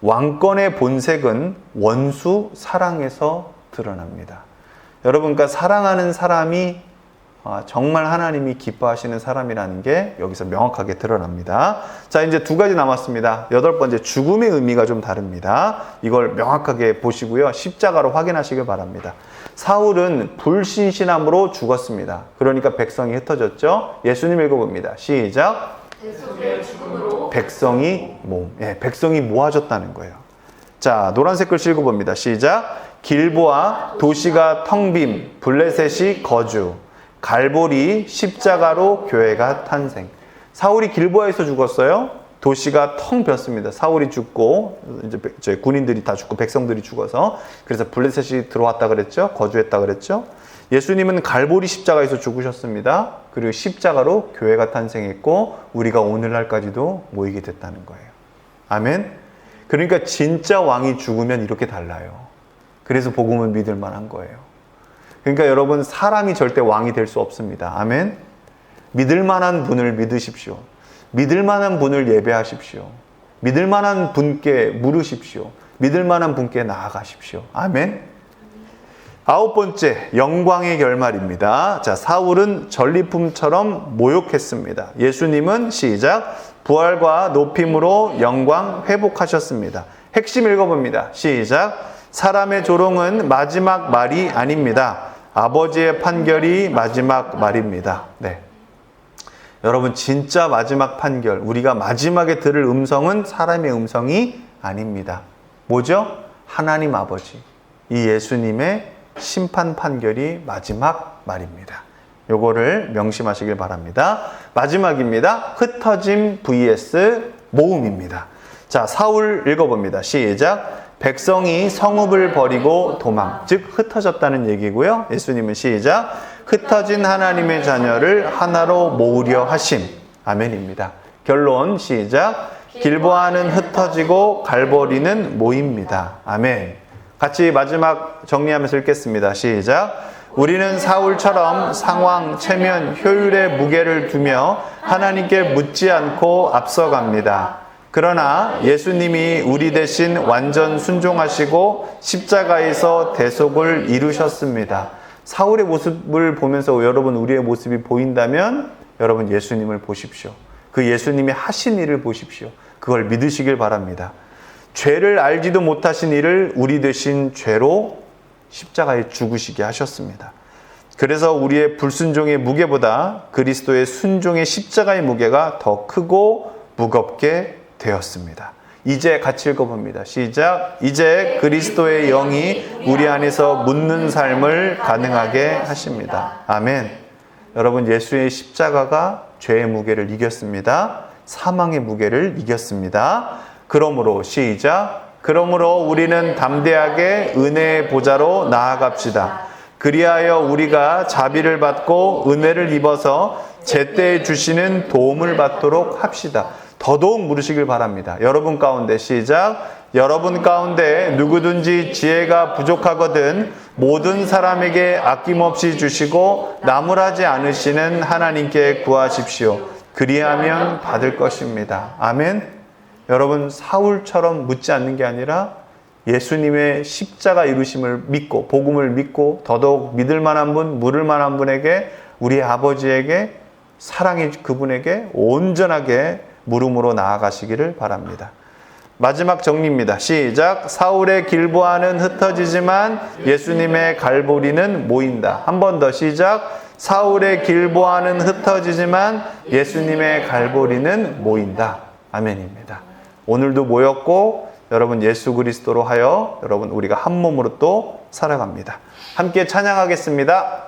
왕권의 본색은 원수 사랑에서 드러납니다. 여러분, 그러니까 사랑하는 사람이 정말 하나님이 기뻐하시는 사람이라는 게 여기서 명확하게 드러납니다. 자, 이제 두 가지 남았습니다. 8번째, 죽음의 의미가 좀 다릅니다. 이걸 명확하게 보시고요. 십자가로 확인하시길 바랍니다. 사울은 불신신함으로 죽었습니다. 그러니까 백성이 흩어졌죠. 예수님 읽어봅니다. 시작. 대속의 죽음으로 백성이 백성이 모아졌다는 거예요. 자, 노란색 글씨 읽어봅니다. 시작. 길보아 도시가 텅빔, 블레셋이 거주, 갈보리 십자가로 교회가 탄생. 사울이 길보아에서 죽었어요. 도시가 텅 비었습니다. 사울이 죽고 이제 저희 군인들이 다 죽고 백성들이 죽어서, 그래서 블레셋이 들어왔다 그랬죠. 거주했다 그랬죠. 예수님은 갈보리 십자가에서 죽으셨습니다. 그리고 십자가로 교회가 탄생했고 우리가 오늘날까지도 모이게 됐다는 거예요. 아멘. 그러니까 진짜 왕이 죽으면 이렇게 달라요. 그래서 복음을 믿을 만한 거예요. 그러니까 여러분, 사람이 절대 왕이 될 수 없습니다. 아멘. 믿을 만한 분을 믿으십시오. 믿을 만한 분을 예배하십시오. 믿을 만한 분께 물으십시오. 믿을 만한 분께 나아가십시오. 아멘. 9번째, 영광의 결말입니다. 자, 사울은 전리품처럼 모욕했습니다. 예수님은 시작. 부활과 높임으로 영광 회복하셨습니다. 핵심 읽어봅니다. 시작. 사람의 조롱은 마지막 말이 아닙니다. 아버지의 판결이 마지막 말입니다. 네. 여러분, 진짜 마지막 판결, 우리가 마지막에 들을 음성은 사람의 음성이 아닙니다. 뭐죠? 하나님 아버지, 이 예수님의 심판 판결이 마지막 말입니다. 요거를 명심하시길 바랍니다. 마지막입니다. 흩어짐 vs 모음입니다. 자, 사울 읽어봅니다. 시작. 백성이 성읍을 버리고 도망, 즉 흩어졌다는 얘기고요. 예수님은 시작. 흩어진 하나님의 자녀를 하나로 모으려 하심. 아멘입니다. 결론 시작. 길보아는 흩어지고 갈보리는 모입니다. 아멘. 같이 마지막 정리하면서 읽겠습니다. 시작. 우리는 사울처럼 상황, 체면, 효율의 무게를 두며 하나님께 묻지 않고 앞서갑니다. 그러나 예수님이 우리 대신 완전 순종하시고 십자가에서 대속을 이루셨습니다. 사울의 모습을 보면서 여러분, 우리의 모습이 보인다면 여러분, 예수님을 보십시오. 그 예수님이 하신 일을 보십시오. 그걸 믿으시길 바랍니다. 죄를 알지도 못하신 이를 우리 대신 죄로 십자가에 죽으시게 하셨습니다. 그래서 우리의 불순종의 무게보다 그리스도의 순종의 십자가의 무게가 더 크고 무겁게 되었습니다. 이제 같이 읽어봅니다. 시작. 이제 그리스도의 영이 우리 안에서 묻는 삶을 가능하게 하십니다. 아멘. 여러분, 예수의 십자가가 죄의 무게를 이겼습니다. 사망의 무게를 이겼습니다. 그러므로 시작. 그러므로 우리는 담대하게 은혜의 보좌로 나아갑시다. 그리하여 우리가 자비를 받고 은혜를 입어서 제때에 주시는 도움을 받도록 합시다. 더더욱 물으시길 바랍니다. 여러분 가운데 시작. 여러분 가운데 누구든지 지혜가 부족하거든 모든 사람에게 아낌없이 주시고 나무라지 않으시는 하나님께 구하십시오. 그리하면 받을 것입니다. 아멘. 여러분, 사울처럼 묻지 않는 게 아니라 예수님의 십자가 이루심을 믿고 복음을 믿고 더더욱 믿을 만한 분, 물을 만한 분에게, 우리 아버지에게, 사랑의 그분에게 온전하게 물음으로 나아가시기를 바랍니다. 마지막 정리입니다. 시작. 사울의 길보아는 흩어지지만 예수님의 갈보리는 모인다. 한 번 더 시작. 사울의 길보아는 흩어지지만 예수님의 갈보리는 모인다. 아멘입니다. 오늘도 모였고 여러분, 예수 그리스도로 하여 여러분, 우리가 한 몸으로 또 살아갑니다. 함께 찬양하겠습니다.